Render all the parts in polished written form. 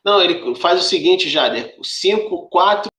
Não, ele faz o seguinte, Jader, 5, 4...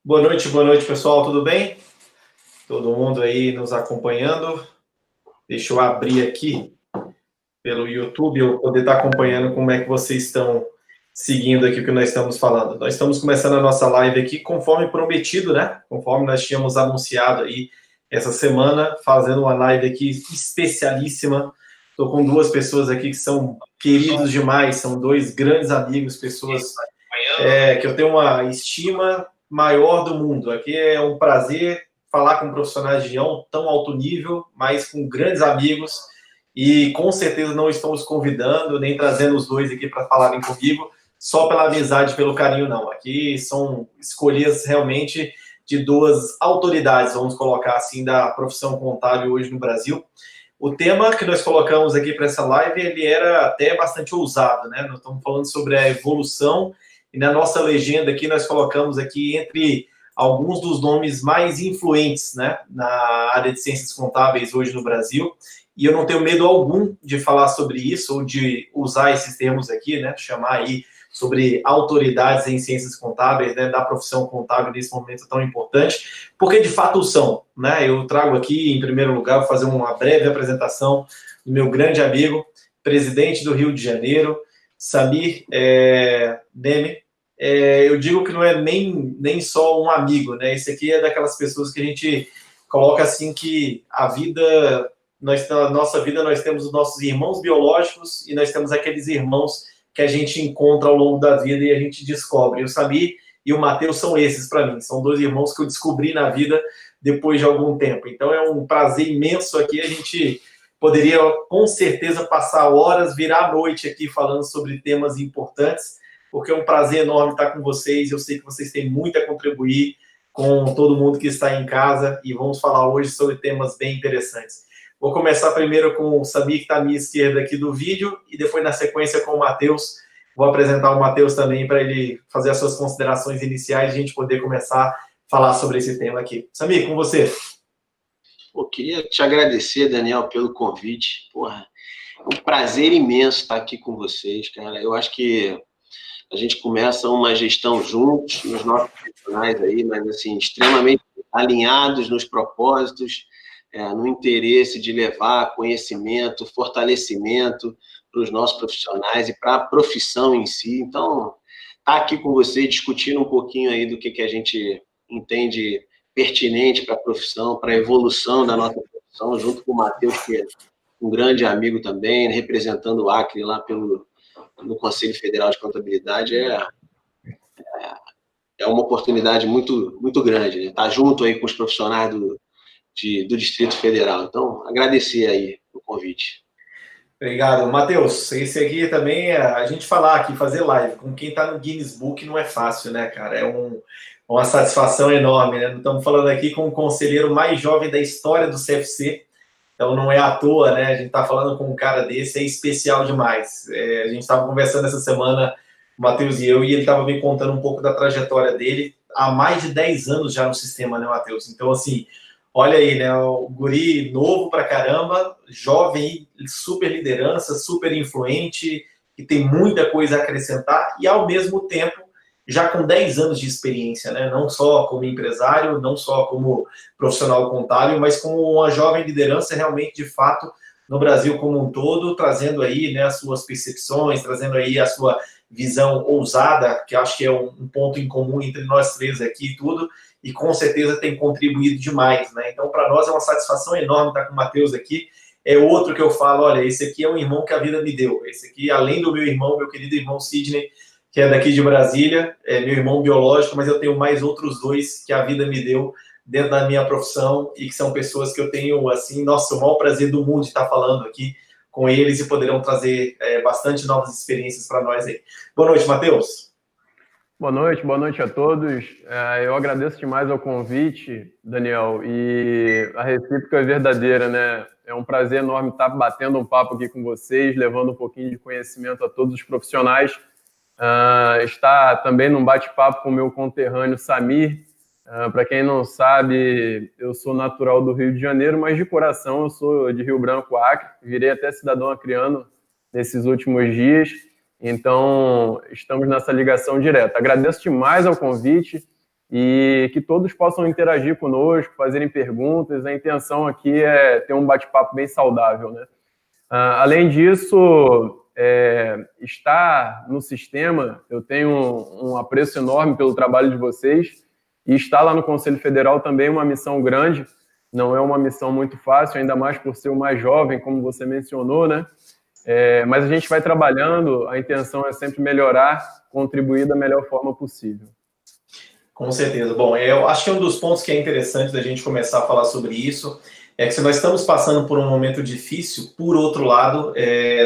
Boa noite, pessoal, tudo bem? Todo mundo aí nos acompanhando. Deixa eu abrir aqui pelo YouTube, eu poder estar acompanhando como é que vocês estão seguindo aqui o que nós estamos falando. Nós estamos começando a nossa live aqui conforme prometido, né? Conforme nós tínhamos anunciado aí essa semana, fazendo uma live aqui especialíssima. Estou com duas pessoas aqui que são queridos demais, são dois grandes amigos, pessoas que eu tenho uma estima maior do mundo. Aqui é um prazer falar com profissionais de tão alto nível, mas com grandes amigos, e com certeza não estamos convidando, nem trazendo os dois aqui para falarem comigo, só pela amizade, pelo carinho, não. Aqui são escolhas realmente de duas autoridades, vamos colocar assim, da profissão contábil hoje no Brasil. O tema que nós colocamos aqui para essa live, ele era até bastante ousado, né? Nós estamos falando sobre a evolução, e na nossa legenda aqui nós colocamos aqui entre alguns dos nomes mais influentes, né, na área de ciências contábeis hoje no Brasil, e eu não tenho medo algum de falar sobre isso, ou de usar esses termos aqui, né, chamar aí sobre autoridades em ciências contábeis, né, da profissão contábil nesse momento tão importante, porque de fato são, né? Eu trago aqui, em primeiro lugar, vou fazer uma breve apresentação do meu grande amigo, presidente do Rio de Janeiro, Samir Neme. Eu digo que não é nem só um amigo, né? Esse aqui é daquelas pessoas que a gente coloca assim que a vida, na nossa vida nós temos os nossos irmãos biológicos e nós temos aqueles irmãos que a gente encontra ao longo da vida e a gente descobre. O Samir e o Matheus são esses para mim, são dois irmãos que eu descobri na vida depois de algum tempo. Então é um prazer imenso aqui, a gente poderia com certeza passar horas, virar a noite aqui falando sobre temas importantes, porque é um prazer enorme estar com vocês. Eu sei que vocês têm muito a contribuir com todo mundo que está em casa, e vamos falar hoje sobre temas bem interessantes. Vou começar primeiro com o Samir, que está à minha esquerda aqui do vídeo, e depois, na sequência, com o Matheus. Vou apresentar o Matheus também para ele fazer as suas considerações iniciais e a gente poder começar a falar sobre esse tema aqui. Samir, com você. Eu queria te agradecer, Daniel, pelo convite. Porra, é um prazer imenso estar aqui com vocês, cara. Eu acho que a gente começa uma gestão juntos, nos nossos profissionais aí, mas assim, extremamente alinhados nos propósitos, no interesse de levar conhecimento, fortalecimento para os nossos profissionais e para a profissão em si. Então, estar aqui com você, discutindo um pouquinho aí do que a gente entende pertinente para a profissão, para a evolução da nossa profissão, junto com o Matheus, que é um grande amigo também, representando o Acre lá no Conselho Federal de Contabilidade, é uma oportunidade muito, muito grande, né? Estar junto aí com os profissionais do Distrito Federal. Então, agradecer aí o convite. Obrigado. Matheus, esse aqui também, a gente falar aqui, fazer live com quem está no Guinness Book não é fácil, né, cara? É uma satisfação enorme, né? Estamos falando aqui com o conselheiro mais jovem da história do CFC, então não é à toa, né? A gente está falando com um cara desse, é especial demais. A gente estava conversando essa semana, o Matheus e eu, e ele estava me contando um pouco da trajetória dele, há mais de 10 anos já no sistema, né, Matheus? Então, assim, olha aí, né? O guri novo pra caramba, jovem, super liderança, super influente, que tem muita coisa a acrescentar, e ao mesmo tempo, já com 10 anos de experiência, né? Não só como empresário, não só como profissional contábil, mas como uma jovem liderança realmente, de fato, no Brasil como um todo, trazendo aí, né, as suas percepções, trazendo aí a sua visão ousada, que acho que é um ponto em comum entre nós três aqui e tudo, e com certeza tem contribuído demais, né? Então, para nós é uma satisfação enorme estar com o Matheus aqui. É outro que eu falo, olha, esse aqui é um irmão que a vida me deu. Esse aqui, além do meu irmão, meu querido irmão Sidney, que é daqui de Brasília, é meu irmão biológico, mas eu tenho mais outros dois que a vida me deu dentro da minha profissão e que são pessoas que eu tenho, assim, nossa, o maior prazer do mundo de estar falando aqui com eles e poderão trazer bastante novas experiências para nós aí. Boa noite, Matheus. Boa noite a todos. Eu agradeço demais ao convite, Daniel, e a recíproca é verdadeira, né? É um prazer enorme estar batendo um papo aqui com vocês, levando um pouquinho de conhecimento a todos os profissionais. Estar também num bate-papo com o meu conterrâneo Samir. Para quem não sabe, eu sou natural do Rio de Janeiro, mas de coração eu sou de Rio Branco, Acre. Virei até cidadão acreano nesses últimos dias. Então, estamos nessa ligação direta. Agradeço demais ao convite e que todos possam interagir conosco, fazerem perguntas. A intenção aqui é ter um bate-papo bem saudável, né? Além disso, estar no sistema, eu tenho um apreço enorme pelo trabalho de vocês, e estar lá no Conselho Federal também é uma missão grande, não é uma missão muito fácil, ainda mais por ser o mais jovem, como você mencionou, né? Mas a gente vai trabalhando, a intenção é sempre melhorar, contribuir da melhor forma possível. Com certeza. Bom, eu acho que um dos pontos que é interessante da gente começar a falar sobre isso é que se nós estamos passando por um momento difícil, por outro lado,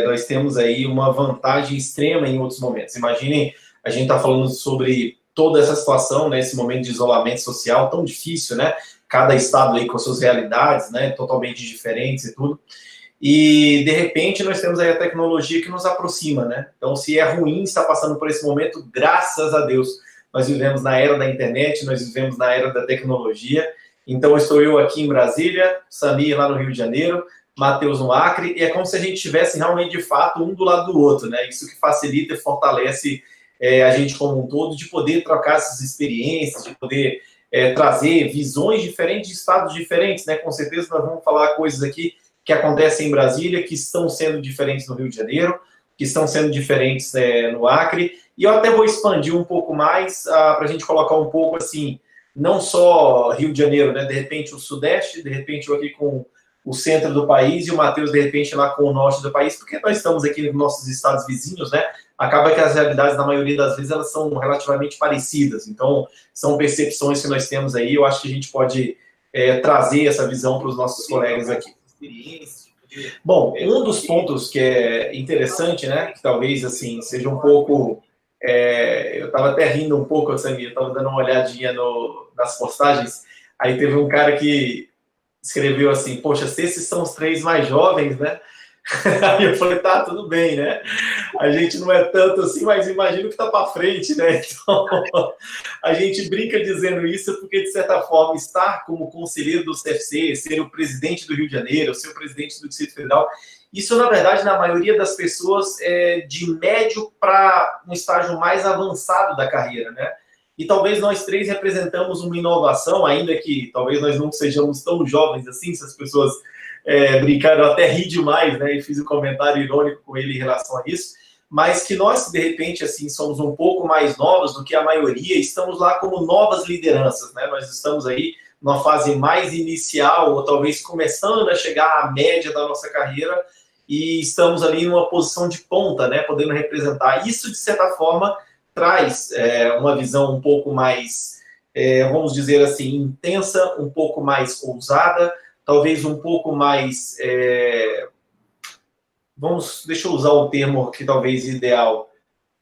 nós temos aí uma vantagem extrema em outros momentos. Imaginem, a gente está falando sobre toda essa situação, né, esse momento de isolamento social tão difícil, né? Cada estado aí com suas realidades, né, totalmente diferentes e tudo. E, de repente, nós temos aí a tecnologia que nos aproxima, né? Então, se é ruim estar passando por esse momento, graças a Deus, nós vivemos na era da internet, nós vivemos na era da tecnologia. Então, estou eu aqui em Brasília, Samir lá no Rio de Janeiro, Matheus no Acre, e é como se a gente estivesse realmente, de fato, um do lado do outro, né? Isso que facilita e fortalece a gente como um todo, de poder trocar essas experiências, de poder trazer visões diferentes de estados diferentes, né? Com certeza nós vamos falar coisas aqui que acontecem em Brasília, que estão sendo diferentes no Rio de Janeiro, que estão sendo diferentes no Acre, e eu até vou expandir um pouco mais para a gente colocar um pouco assim, não só Rio de Janeiro, né? De repente o Sudeste, de repente eu aqui com o centro do país e o Matheus, de repente, lá com o norte do país, porque nós estamos aqui nos nossos estados vizinhos, né? Acaba que as realidades, na maioria das vezes, elas são relativamente parecidas. Então, são percepções que nós temos aí. Eu acho que a gente pode trazer essa visão para os nossos colegas aqui. Bom, um dos pontos que é interessante, né? Que talvez, assim, seja um pouco... eu estava até rindo um pouco, Samir, eu estava dando uma olhadinha nas postagens, aí teve um cara que escreveu assim, poxa, se esses são os 3 mais jovens, né? Aí eu falei, tá, tudo bem, né? A gente não é tanto assim, mas imagino que tá para frente, né? Então, a gente brinca dizendo isso porque, de certa forma, estar como conselheiro do CFC, ser o presidente do Rio de Janeiro, ser o presidente do Distrito Federal, isso, na verdade, na maioria das pessoas é de médio para um estágio mais avançado da carreira, né? E talvez nós 3 representamos uma inovação, ainda que talvez nós não sejamos tão jovens assim, se as pessoas brincaram, eu até ri demais, né? E fiz um comentário irônico com ele em relação a isso, mas que nós, de repente, assim, somos um pouco mais novos do que a maioria, estamos lá como novas lideranças, né? Nós estamos aí numa fase mais inicial, ou talvez começando a chegar à média da nossa carreira, e estamos ali numa posição de ponta, né? Podendo representar. Isso, de certa forma, traz uma visão um pouco mais, vamos dizer assim, intensa, um pouco mais ousada, talvez um pouco mais, deixa eu usar um termo que talvez ideal,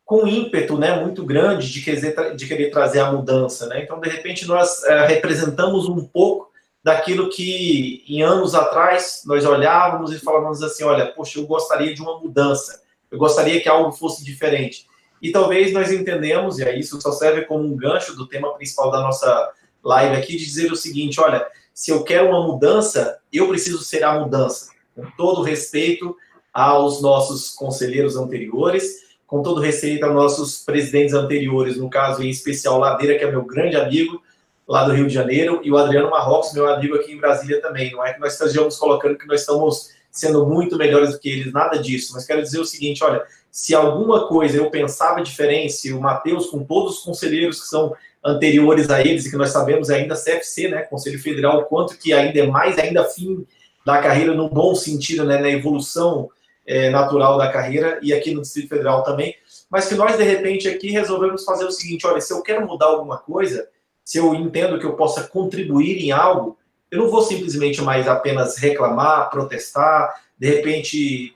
com ímpeto, né, muito grande de querer trazer a mudança, né? Então, de repente, nós representamos um pouco daquilo que, em anos atrás, nós olhávamos e falávamos assim, olha, poxa, eu gostaria de uma mudança, eu gostaria que algo fosse diferente. E talvez nós entendemos, e aí isso só serve como um gancho do tema principal da nossa live aqui, de dizer o seguinte, olha, se eu quero uma mudança, eu preciso ser a mudança. Com todo respeito aos nossos conselheiros anteriores, com todo respeito aos nossos presidentes anteriores, no caso em especial Ladeira, que é meu grande amigo, lá do Rio de Janeiro, e o Adriano Marrocos, meu amigo aqui em Brasília também. Não é que nós estejamos colocando que nós estamos sendo muito melhores do que eles, nada disso, mas quero dizer o seguinte, olha, se alguma coisa eu pensava diferente, se o Matheus, com todos os conselheiros que são anteriores a eles, e que nós sabemos ainda CFC, né, Conselho Federal, o quanto que ainda é mais, ainda fim da carreira, no bom sentido, né, na evolução natural da carreira, e aqui no Distrito Federal também, mas que nós, de repente, aqui resolvemos fazer o seguinte, olha, se eu quero mudar alguma coisa, se eu entendo que eu possa contribuir em algo, eu não vou simplesmente mais apenas reclamar, protestar, de repente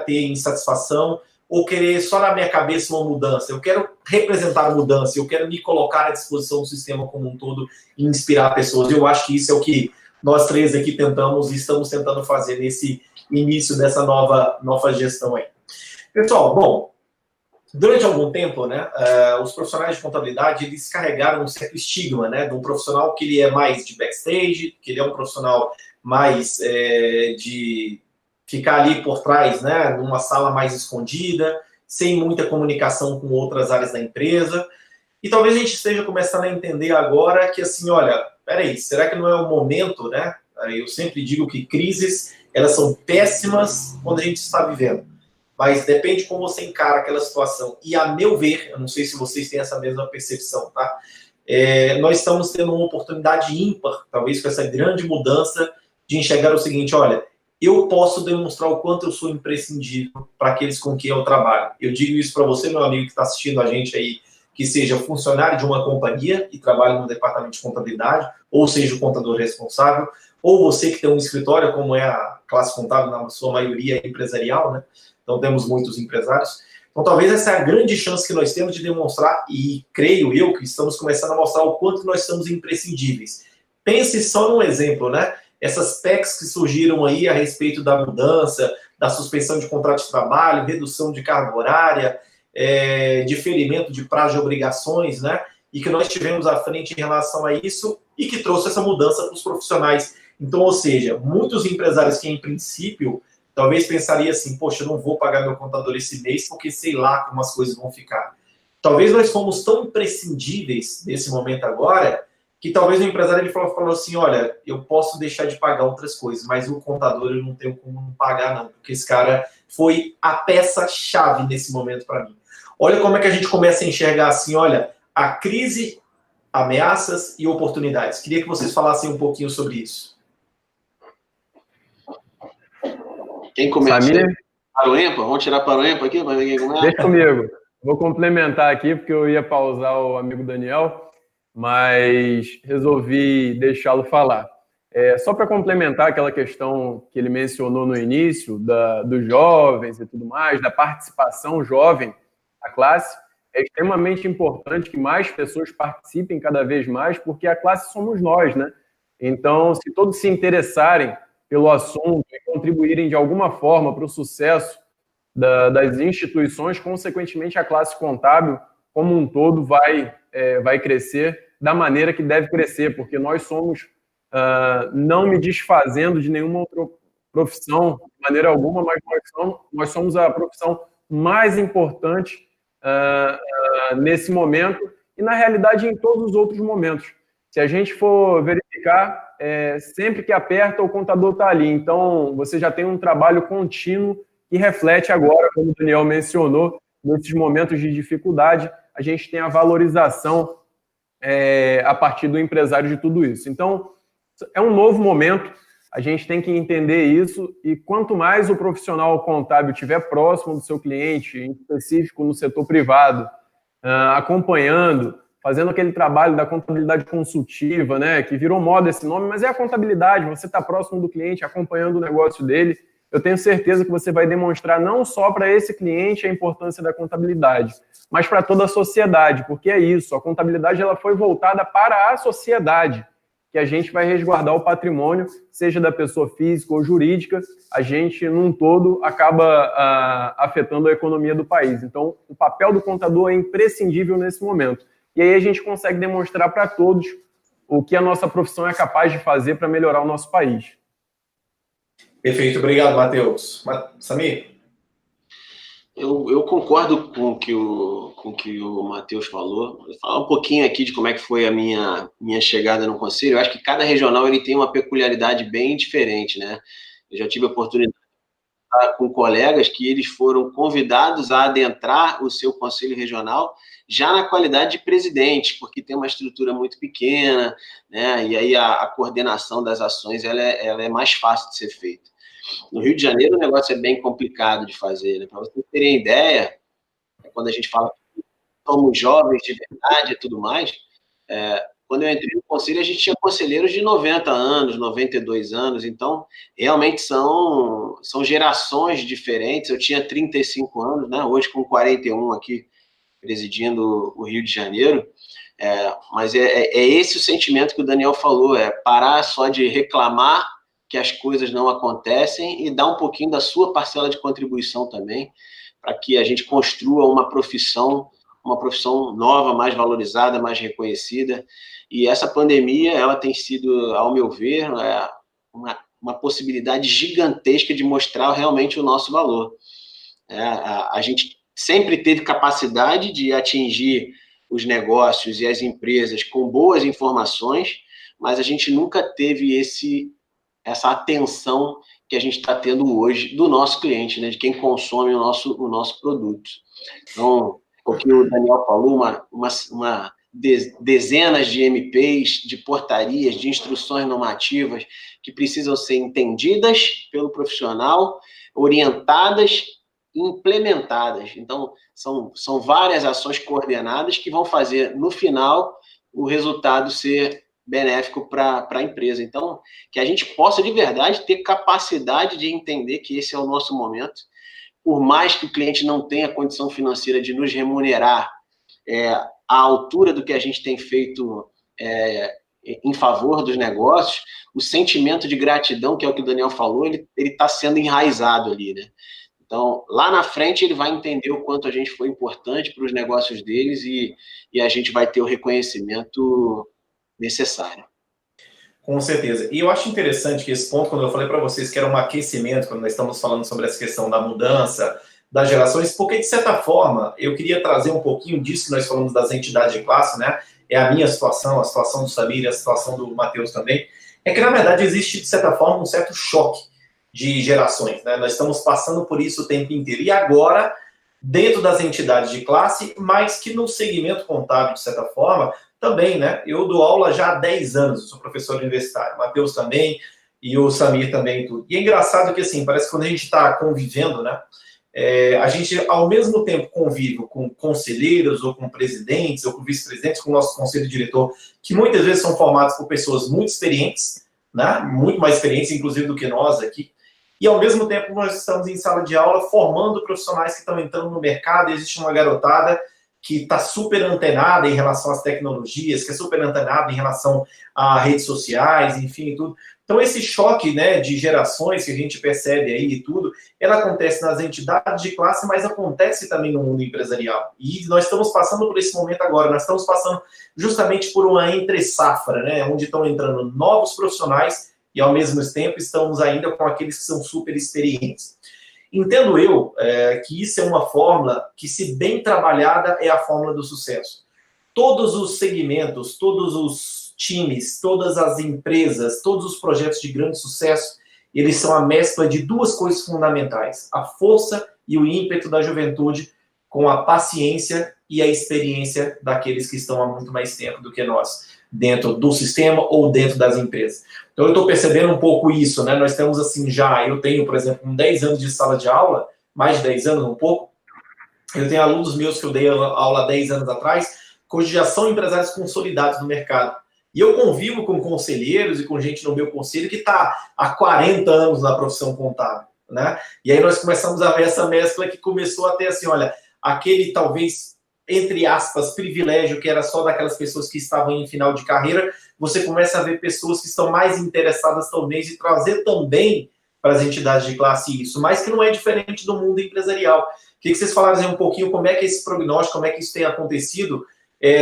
ter insatisfação ou querer só na minha cabeça uma mudança. Eu quero representar a mudança, eu quero me colocar à disposição do sistema como um todo e inspirar pessoas. Eu acho que isso é o que nós três aqui tentamos e estamos tentando fazer nesse início dessa nova gestão aí. Pessoal, bom, durante algum tempo, né, os profissionais de contabilidade, eles carregaram um certo estigma, né, de um profissional que ele é mais de backstage, que ele é um profissional mais de ficar ali por trás, né, numa sala mais escondida, sem muita comunicação com outras áreas da empresa. E talvez a gente esteja começando a entender agora que, assim, olha, peraí, será que não é o momento, né? Eu sempre digo que crises, elas são péssimas quando a gente está vivendo. Mas depende de como você encara aquela situação. E, a meu ver, eu não sei se vocês têm essa mesma percepção, tá? Nós estamos tendo uma oportunidade ímpar, talvez com essa grande mudança, de enxergar o seguinte, olha, eu posso demonstrar o quanto eu sou imprescindível para aqueles com quem eu trabalho. Eu digo isso para você, meu amigo, que está assistindo a gente aí, que seja funcionário de uma companhia e trabalha no departamento de contabilidade, ou seja, o contador responsável, ou você que tem um escritório, como é a classe contábil, na sua maioria empresarial, né? Então, temos muitos empresários. Então, talvez essa é a grande chance que nós temos de demonstrar, e creio eu que estamos começando a mostrar o quanto nós somos imprescindíveis. Pense só num exemplo, né? Essas PECs que surgiram aí a respeito da mudança, da suspensão de contrato de trabalho, redução de carga horária, diferimento de prazo de obrigações, né? E que nós tivemos à frente em relação a isso e que trouxe essa mudança para os profissionais. Então, ou seja, muitos empresários que, em princípio, talvez pensaria assim, poxa, eu não vou pagar meu contador esse mês porque sei lá como as coisas vão ficar. Talvez nós fomos tão imprescindíveis nesse momento agora que talvez o empresário ele falou assim, olha, eu posso deixar de pagar outras coisas, mas o contador eu não tenho como não pagar não, porque esse cara foi a peça-chave nesse momento para mim. Olha como é que a gente começa a enxergar assim, olha, a crise, ameaças e oportunidades. Queria que vocês falassem um pouquinho sobre isso. Quem começa? Para o EMPA? Vamos tirar para o EMPA aqui? Para ver quem começa? Deixa comigo. Vou complementar aqui, porque eu ia pausar o amigo Daniel, mas resolvi deixá-lo falar. Só para complementar aquela questão que ele mencionou no início, dos jovens e tudo mais, da participação jovem da classe, é extremamente importante que mais pessoas participem cada vez mais, porque a classe somos nós, né? Então, se todos se interessarem pelo assunto e contribuírem de alguma forma para o sucesso das instituições, consequentemente a classe contábil como um todo vai crescer da maneira que deve crescer, porque nós somos, não me desfazendo de nenhuma outra profissão, de maneira alguma, mas nós somos a profissão mais importante nesse momento e, na realidade, em todos os outros momentos. Se a gente for verificar, sempre que aperta, o contador está ali. Então, você já tem um trabalho contínuo que reflete agora, como o Daniel mencionou, nesses momentos de dificuldade, a gente tem a valorização a partir do empresário de tudo isso. Então, é um novo momento, a gente tem que entender isso, e quanto mais o profissional contábil estiver próximo do seu cliente, em específico no setor privado, acompanhando, fazendo aquele trabalho da contabilidade consultiva, né, que virou moda esse nome, mas é a contabilidade, você está próximo do cliente, acompanhando o negócio dele, eu tenho certeza que você vai demonstrar não só para esse cliente a importância da contabilidade, mas para toda a sociedade, porque é isso, a contabilidade ela foi voltada para a sociedade, que a gente vai resguardar o patrimônio, seja da pessoa física ou jurídica, a gente, num todo, acaba afetando a economia do país. Então, o papel do contador é imprescindível nesse momento. E aí a gente consegue demonstrar para todos o que a nossa profissão é capaz de fazer para melhorar o nosso país. Perfeito, obrigado, Matheus. Samir? Eu concordo com o que o Matheus falou. Vou falar um pouquinho aqui de como é que foi a minha chegada no Conselho. Eu acho que cada regional ele tem uma peculiaridade bem diferente, né? Eu já tive a oportunidade de estar com colegas que eles foram convidados a adentrar o seu Conselho Regional já na qualidade de presidente, porque tem uma estrutura muito pequena, né? E aí a coordenação das ações ela é mais fácil de ser feita. No Rio de Janeiro, o negócio é bem complicado de fazer, né? Para vocês terem ideia, quando a gente fala que somos jovens de verdade e tudo mais, quando eu entrei no conselho, a gente tinha conselheiros de 90 anos, 92 anos, então, realmente são gerações diferentes. Eu tinha 35 anos, né? Hoje com 41 aqui, presidindo o Rio de Janeiro, mas é esse o sentimento que o Daniel falou, é parar só de reclamar que as coisas não acontecem e dar um pouquinho da sua parcela de contribuição também, para que a gente construa uma profissão nova, mais valorizada, mais reconhecida. E essa pandemia, ela tem sido, ao meu ver, uma possibilidade gigantesca de mostrar realmente o nosso valor. A gente sempre teve capacidade de atingir os negócios e as empresas com boas informações, mas a gente nunca teve essa atenção que a gente está tendo hoje do nosso cliente, né, de quem consome o nosso produto. Então, o que o Daniel falou, dezenas de MPs, de portarias, de instruções normativas que precisam ser entendidas pelo profissional, orientadas e implementadas. Então, são várias ações coordenadas que vão fazer, no final, o resultado ser benéfico para a empresa. Então, que a gente possa, de verdade, ter capacidade de entender que esse é o nosso momento. Por mais que o cliente não tenha condição financeira de nos remunerar à altura do que a gente tem feito em favor dos negócios, o sentimento de gratidão, que é o que o Daniel falou, ele está sendo enraizado ali, né? Então, lá na frente, ele vai entender o quanto a gente foi importante para os negócios deles e a gente vai ter o reconhecimento necessário. Com certeza. E eu acho interessante que esse ponto, quando eu falei para vocês que era um aquecimento, quando nós estamos falando sobre essa questão da mudança das gerações, porque, de certa forma, eu queria trazer um pouquinho disso que nós falamos das entidades de classe, né? É a minha situação, a situação do Samir, a situação do Matheus também. É que, na verdade, existe, de certa forma, um certo choque de gerações, né? Nós estamos passando por isso o tempo inteiro. E agora, dentro das entidades de classe, mas que no segmento contábil, de certa forma, também, né? Eu dou aula já há 10 anos, eu sou professor universitário, o Matheus também, e o Samir também, tudo. E é engraçado que, assim, parece que quando a gente está convivendo, né? A gente, ao mesmo tempo, convive com conselheiros, ou com presidentes, ou com vice-presidentes, com o nosso conselho diretor, que muitas vezes são formados por pessoas muito experientes, né? Muito mais experientes, inclusive, do que nós aqui. E, ao mesmo tempo, nós estamos em sala de aula formando profissionais que estão entrando no mercado, e existe uma garotada que está super antenada em relação às tecnologias, que é super antenada em relação a redes sociais, enfim, tudo. Então, esse choque, né, de gerações que a gente percebe aí e tudo, ela acontece nas entidades de classe, mas acontece também no mundo empresarial. E nós estamos passando por esse momento agora, nós estamos passando justamente por uma entre-safra, né, onde estão entrando novos profissionais e, ao mesmo tempo, estamos ainda com aqueles que são super experientes. Entendo eu que isso é uma fórmula que, se bem trabalhada, é a fórmula do sucesso. Todos os segmentos, todos os times, todas as empresas, todos os projetos de grande sucesso, eles são a mescla de duas coisas fundamentais: a força e o ímpeto da juventude com a paciência e a experiência daqueles que estão há muito mais tempo do que nós, dentro do sistema ou dentro das empresas. Então, eu estou percebendo um pouco isso, né? Nós temos, assim, eu tenho, por exemplo, 10 anos de sala de aula, mais de 10 anos, um pouco. Eu tenho alunos meus que eu dei aula há 10 anos atrás, que já são empresários consolidados no mercado. E eu convivo com conselheiros e com gente no meu conselho que está há 40 anos na profissão contábil, né? E aí nós começamos a ver essa mescla que começou a ter, assim, olha, aquele, talvez, entre aspas, privilégio que era só daquelas pessoas que estavam em final de carreira, você começa a ver pessoas que estão mais interessadas, talvez, em trazer também para as entidades de classe isso, mas que não é diferente do mundo empresarial. Queria que vocês falassem um pouquinho como é que esse prognóstico, como é que isso tem acontecido,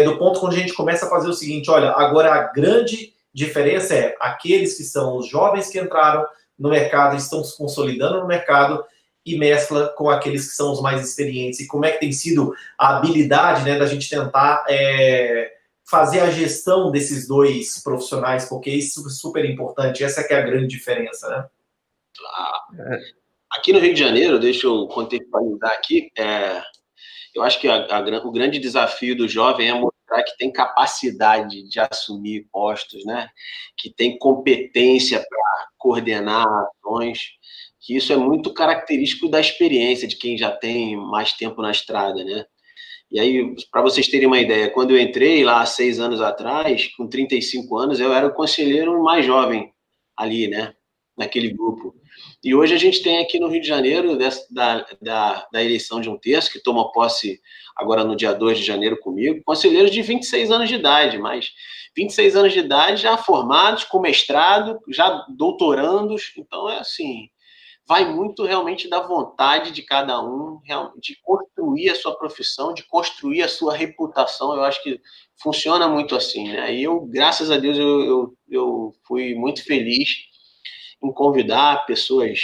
do ponto quando a gente começa a fazer o seguinte: olha, agora a grande diferença é aqueles que são os jovens que entraram no mercado, estão se consolidando no mercado, e mescla com aqueles que são os mais experientes. E como é que tem sido a habilidade, né, da gente tentar fazer a gestão desses dois profissionais, porque isso é super importante, essa que é a grande diferença, né? Aqui no Rio de Janeiro, deixa eu contextualizar aqui, eu acho que o grande desafio do jovem é mostrar que tem capacidade de assumir postos, né? Que tem competência para coordenar ações, que isso é muito característico da experiência de quem já tem mais tempo na estrada, né? E aí, para vocês terem uma ideia, quando eu entrei lá há 6 anos atrás, com 35 anos, eu era o conselheiro mais jovem ali, né? Naquele grupo. E hoje a gente tem aqui no Rio de Janeiro, da eleição de um terço, que toma posse agora no dia 2 de janeiro comigo, conselheiros de 26 anos de idade, mas 26 anos de idade já formados, com mestrado, já doutorandos. Então, é assim, vai muito realmente da vontade de cada um, de construir a sua profissão, de construir a sua reputação. Eu acho que funciona muito assim, né? E eu, graças a Deus, eu fui muito feliz em convidar pessoas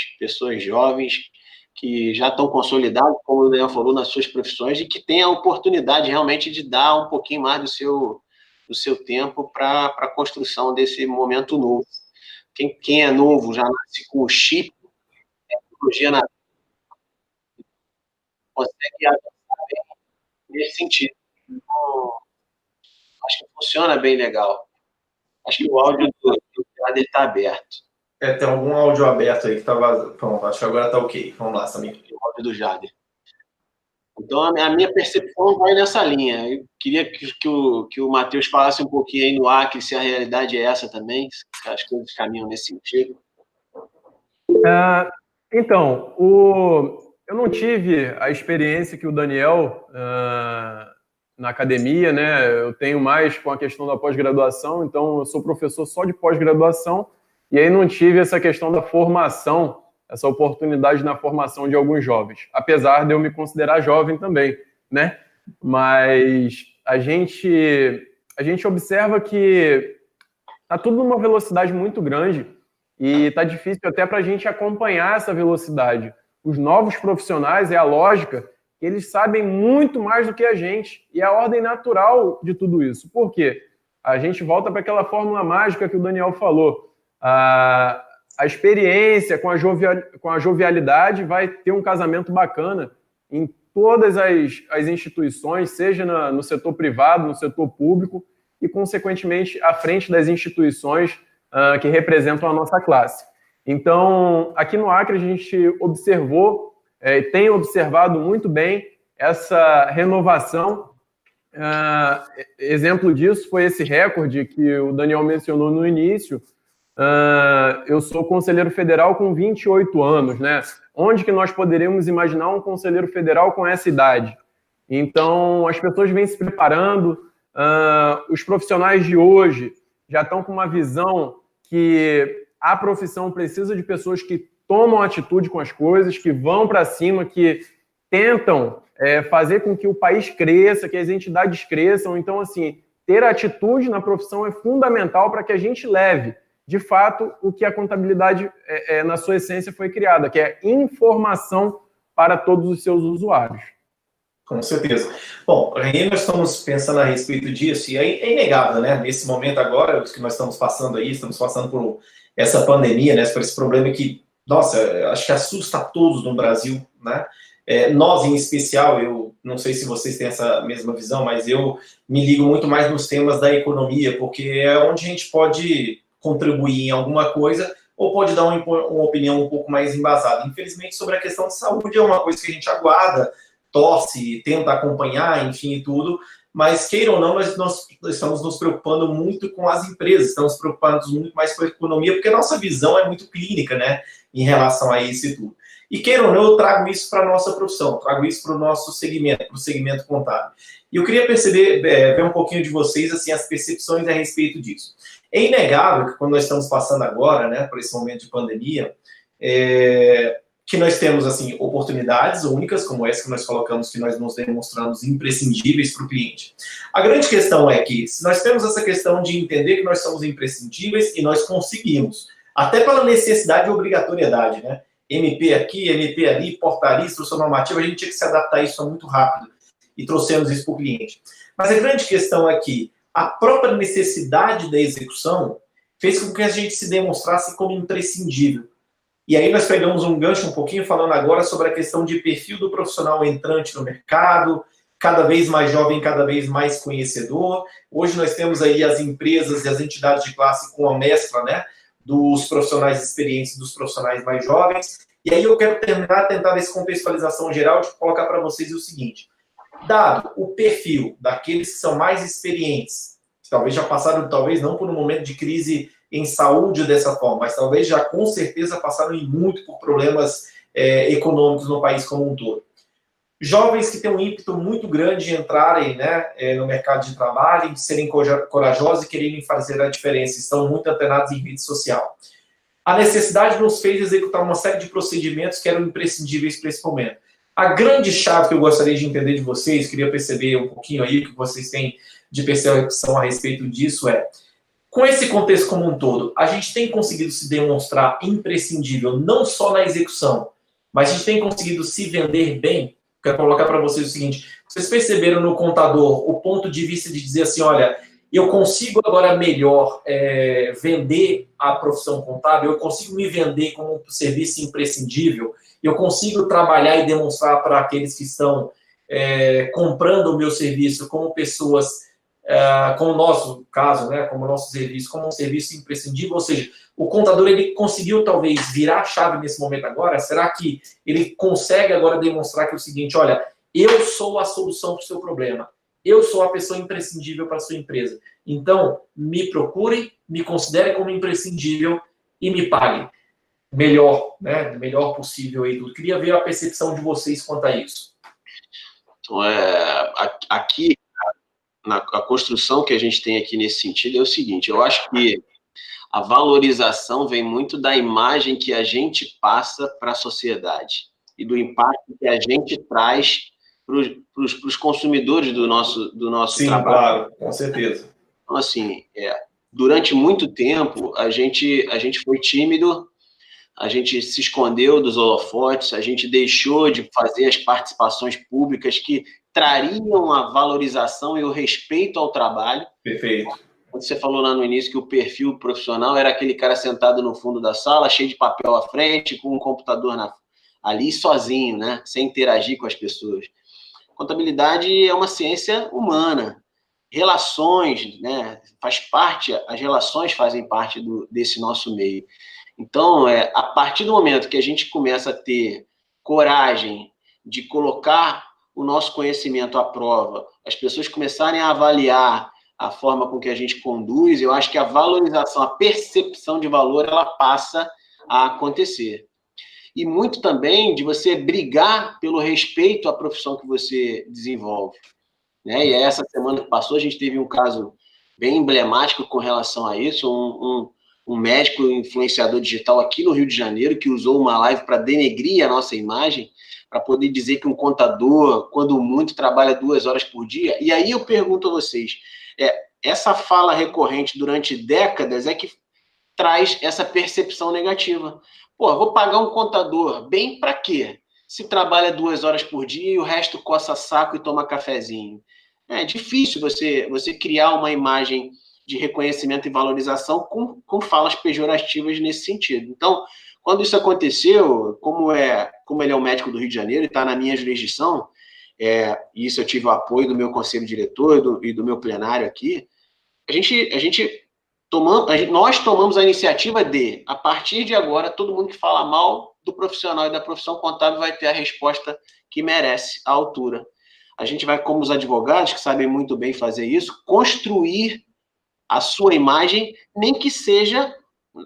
jovens que já estão consolidadas, como o Daniel falou, nas suas profissões, e que têm a oportunidade realmente de dar um pouquinho mais do seu tempo para a construção desse momento novo. Quem é novo já nasce com o chip, tecnologia na consegue avançar bem nesse sentido. Então, acho que funciona bem legal. Acho que o áudio do Jader está aberto. Tem algum áudio aberto aí que estava... Pronto, acho que agora está ok. Vamos lá, Samir. O áudio do Jader. Então, a minha percepção vai nessa linha. Eu queria que o Matheus falasse um pouquinho aí no Acre, se a realidade é essa também, se as coisas caminham nesse sentido. Então, eu não tive a experiência que o Daniel na academia, né? Eu tenho mais com a questão da pós-graduação, então eu sou professor só de pós-graduação, e aí não tive essa questão da formação, essa oportunidade na formação de alguns jovens, apesar de eu me considerar jovem também, né? Mas a gente observa que está tudo numa velocidade muito grande e está difícil até para a gente acompanhar essa velocidade. Os novos profissionais, é a lógica, que eles sabem muito mais do que a gente, e é a ordem natural de tudo isso. Por quê? A gente volta para aquela fórmula mágica que o Daniel falou. A experiência com a jovialidade vai ter um casamento bacana em todas as instituições, seja no setor privado, no setor público, e, consequentemente, à frente das instituições que representam a nossa classe. Então, aqui no Acre, a gente observou e tem observado muito bem essa renovação. Exemplo disso foi esse recorde que o Daniel mencionou no início. Eu sou conselheiro federal com 28 anos, né? Onde que nós poderíamos imaginar um conselheiro federal com essa idade? Então, as pessoas vêm se preparando, os profissionais de hoje já estão com uma visão que a profissão precisa de pessoas que tomam atitude com as coisas, que vão para cima, que tentam fazer com que o país cresça, que as entidades cresçam. Então, assim, ter atitude na profissão é fundamental para que a gente leve, de fato, o que a contabilidade, na sua essência, foi criada, que é informação para todos os seus usuários. Com certeza. Bom, aí nós estamos pensando a respeito disso, e é inegável, né? Nesse momento agora, que nós estamos passando aí, estamos passando por essa pandemia, né? Por esse problema que, nossa, acho que assusta a todos no Brasil, né? Nós, em especial, eu não sei se vocês têm essa mesma visão, mas eu me ligo muito mais nos temas da economia, porque é onde a gente pode contribuir em alguma coisa ou pode dar uma opinião um pouco mais embasada. Infelizmente, sobre a questão de saúde, é uma coisa que a gente aguarda, torce, tenta acompanhar, enfim, e tudo, mas, queira ou não, nós estamos nos preocupando muito com as empresas, estamos preocupados muito mais com a economia, porque a nossa visão é muito clínica, né, em relação a isso e tudo. E, queira ou não, eu trago isso para a nossa profissão, trago isso para o nosso segmento, para o segmento contábil. E eu queria ver um pouquinho de vocês, assim, as percepções a respeito disso. É inegável que quando nós estamos passando agora, né, por esse momento de pandemia, que nós temos, assim, oportunidades únicas, como essa que nós colocamos, que nós nos demonstramos imprescindíveis para o cliente. A grande questão é que, se nós temos essa questão de entender que nós somos imprescindíveis e nós conseguimos, até pela necessidade e obrigatoriedade, né? MP aqui, MP ali, portaria, instrução normativa, a gente tinha que se adaptar a isso muito rápido e trouxemos isso para o cliente. Mas a grande questão é que a própria necessidade da execução fez com que a gente se demonstrasse como imprescindível. E aí nós pegamos um gancho um pouquinho falando agora sobre a questão de perfil do profissional entrante no mercado, cada vez mais jovem, cada vez mais conhecedor. Hoje nós temos aí as empresas e as entidades de classe com a mescla, né, dos profissionais experientes e dos profissionais mais jovens. E aí eu quero tentar nessa contextualização geral de colocar para vocês o seguinte: Dado o perfil daqueles que são mais experientes, que talvez já passaram, talvez não por um momento de crise em saúde dessa forma, mas talvez já com certeza passaram muito por problemas econômicos no país como um todo. Jovens que têm um ímpeto muito grande de entrarem, né, no mercado de trabalho, de serem corajosos e quererem fazer a diferença, estão muito antenados em rede social. A necessidade nos fez executar uma série de procedimentos que eram imprescindíveis para esse momento. A grande chave que eu gostaria de entender de vocês, queria perceber um pouquinho aí o que vocês têm de percepção a respeito disso com esse contexto como um todo, a gente tem conseguido se demonstrar imprescindível não só na execução, mas a gente tem conseguido se vender bem. Quero colocar para vocês o seguinte, vocês perceberam no contador o ponto de vista de dizer assim, olha, eu consigo agora melhor vender a profissão contábil, eu consigo me vender como um serviço imprescindível, eu consigo trabalhar e demonstrar para aqueles que estão comprando o meu serviço como pessoas, como o nosso caso, né, como o nosso serviço, como um serviço imprescindível, ou seja, o contador ele conseguiu talvez virar a chave nesse momento agora, será que ele consegue agora demonstrar que é o seguinte, olha, eu sou a solução para o seu problema, eu sou a pessoa imprescindível para a sua empresa, então me procure, me considere como imprescindível e me pague melhor, né, melhor possível aí tudo. Queria ver a percepção de vocês quanto a isso. Então, aqui, a construção que a gente tem aqui nesse sentido é o seguinte, eu acho que a valorização vem muito da imagem que a gente passa para a sociedade e do impacto que a gente traz para os consumidores do nosso Sim, trabalho. Claro, com certeza. Então, assim, durante muito tempo, a gente foi tímido, a gente se escondeu dos holofotes, a gente deixou de fazer as participações públicas que trariam a valorização e o respeito ao trabalho. Perfeito. Quando você falou lá no início que o perfil profissional era aquele cara sentado no fundo da sala, cheio de papel à frente, com um computador ali sozinho, né? Sem interagir com as pessoas. Contabilidade é uma ciência humana. Relações, né? As relações fazem parte desse nosso meio. Então, a partir do momento que a gente começa a ter coragem de colocar o nosso conhecimento à prova, as pessoas começarem a avaliar a forma com que a gente conduz, eu acho que a valorização, a percepção de valor, ela passa a acontecer. E muito também de você brigar pelo respeito à profissão que você desenvolve. Né? E essa semana que passou, a gente teve um caso bem emblemático com relação a isso, um médico influenciador digital aqui no Rio de Janeiro que usou uma live para denegrir a nossa imagem, para poder dizer que um contador, quando muito, trabalha 2 horas por dia. E aí eu pergunto a vocês, essa fala recorrente durante décadas é que traz essa percepção negativa. Pô, vou pagar um contador, bem para quê? Se trabalha 2 horas por dia e o resto coça saco e toma cafezinho. É difícil você criar uma imagem de reconhecimento e valorização com falas pejorativas nesse sentido. Então, quando isso aconteceu, como ele é o médico do Rio de Janeiro e está na minha jurisdição, e isso eu tive o apoio do meu conselho diretor e do meu plenário aqui, nós tomamos a iniciativa de, a partir de agora, todo mundo que fala mal do profissional e da profissão contábil vai ter a resposta que merece, à altura. A gente vai, como os advogados, que sabem muito bem fazer isso, construir a sua imagem, nem que seja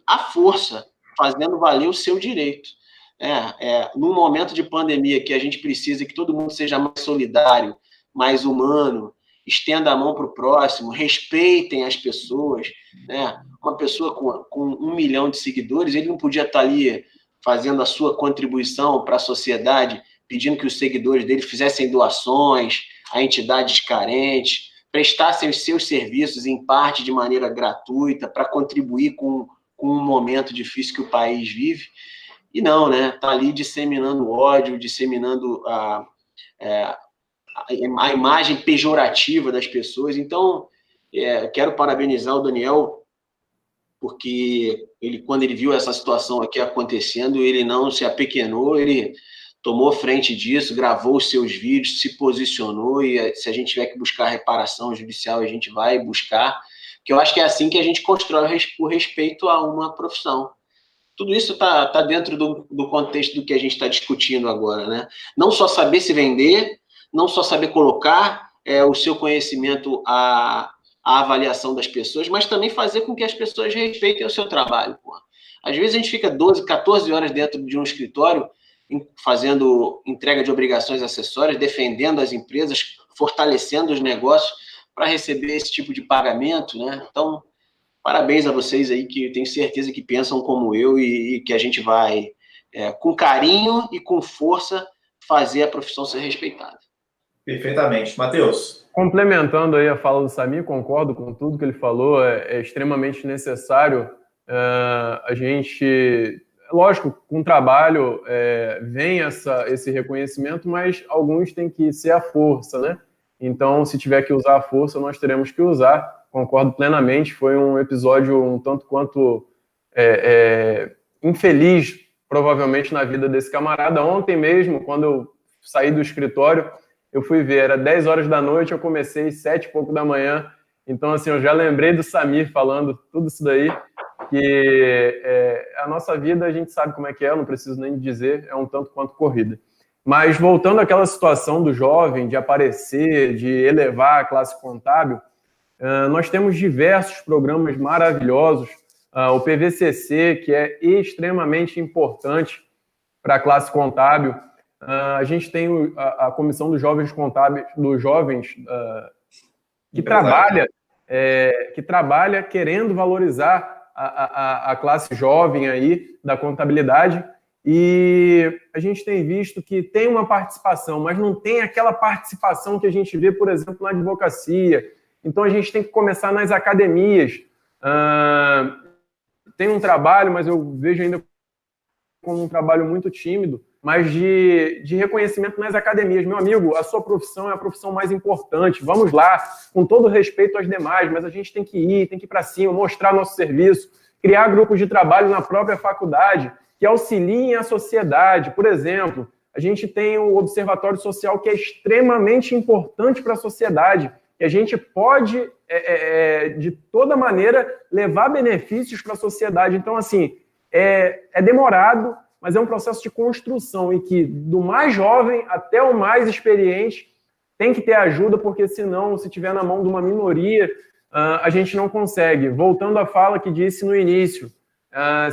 à força, fazendo valer o seu direito. Num momento de pandemia que a gente precisa que todo mundo seja mais solidário, mais humano, estenda a mão para o próximo, respeitem as pessoas. Né? Uma pessoa com 1 milhão de seguidores, ele não podia estar ali fazendo a sua contribuição para a sociedade, pedindo que os seguidores dele fizessem doações a entidades carentes, prestassem os seus serviços em parte de maneira gratuita para contribuir com um momento difícil que o país vive. E não, né? Está ali disseminando ódio, disseminando a imagem pejorativa das pessoas. Então, quero parabenizar o Daniel, porque quando ele viu essa situação aqui acontecendo, ele não se apequenou, ele tomou frente disso, gravou os seus vídeos, se posicionou, e se a gente tiver que buscar reparação judicial, a gente vai buscar, porque eu acho que é assim que a gente constrói o respeito a uma profissão. Tudo isso está dentro do contexto do que a gente está discutindo agora, né? Não só saber se vender, não só saber colocar o seu conhecimento à avaliação das pessoas, mas também fazer com que as pessoas respeitem o seu trabalho. Pô. Às vezes a gente fica 12, 14 horas dentro de um escritório fazendo entrega de obrigações acessórias, defendendo as empresas, fortalecendo os negócios para receber esse tipo de pagamento, né? Então, parabéns a vocês aí, que eu tenho certeza que pensam como eu e que a gente vai, com carinho e com força, fazer a profissão ser respeitada. Perfeitamente. Matheus? Complementando aí a fala do Samir, concordo com tudo que ele falou, é extremamente necessário a gente... Lógico, com o trabalho vem esse reconhecimento, mas alguns têm que ser a força, né? Então, se tiver que usar a força, nós teremos que usar. Concordo plenamente, foi um episódio um tanto quanto infeliz, provavelmente, na vida desse camarada. Ontem mesmo, quando eu saí do escritório, eu fui ver, era 10 horas da noite, eu comecei 7 e pouco da manhã. Então, assim, eu já lembrei do Samir falando tudo isso daí, que a nossa vida, a gente sabe como é que é, eu não preciso nem dizer, é um tanto quanto corrida. Mas voltando àquela situação do jovem, de aparecer, de elevar a classe contábil, nós temos diversos programas maravilhosos, o PVCC, que é extremamente importante para a classe contábil, a gente tem a Comissão dos Jovens Contábeis, que trabalha querendo valorizar a classe jovem aí da contabilidade, e a gente tem visto que tem uma participação, mas não tem aquela participação que a gente vê, por exemplo, na advocacia. Então a gente tem que começar nas academias. Tem um trabalho, mas eu vejo ainda como um trabalho muito tímido, mas de reconhecimento nas academias. Meu amigo, a sua profissão é a profissão mais importante. Vamos lá, com todo respeito às demais, mas a gente tem que ir para cima, mostrar nosso serviço, criar grupos de trabalho na própria faculdade que auxiliem a sociedade. Por exemplo, a gente tem o Observatório Social, que é extremamente importante para a sociedade, que a gente pode, de toda maneira, levar benefícios para a sociedade. Então, assim, é demorado, mas é um processo de construção, em que do mais jovem até o mais experiente tem que ter ajuda, porque senão, se tiver na mão de uma minoria, a gente não consegue. Voltando à fala que disse no início,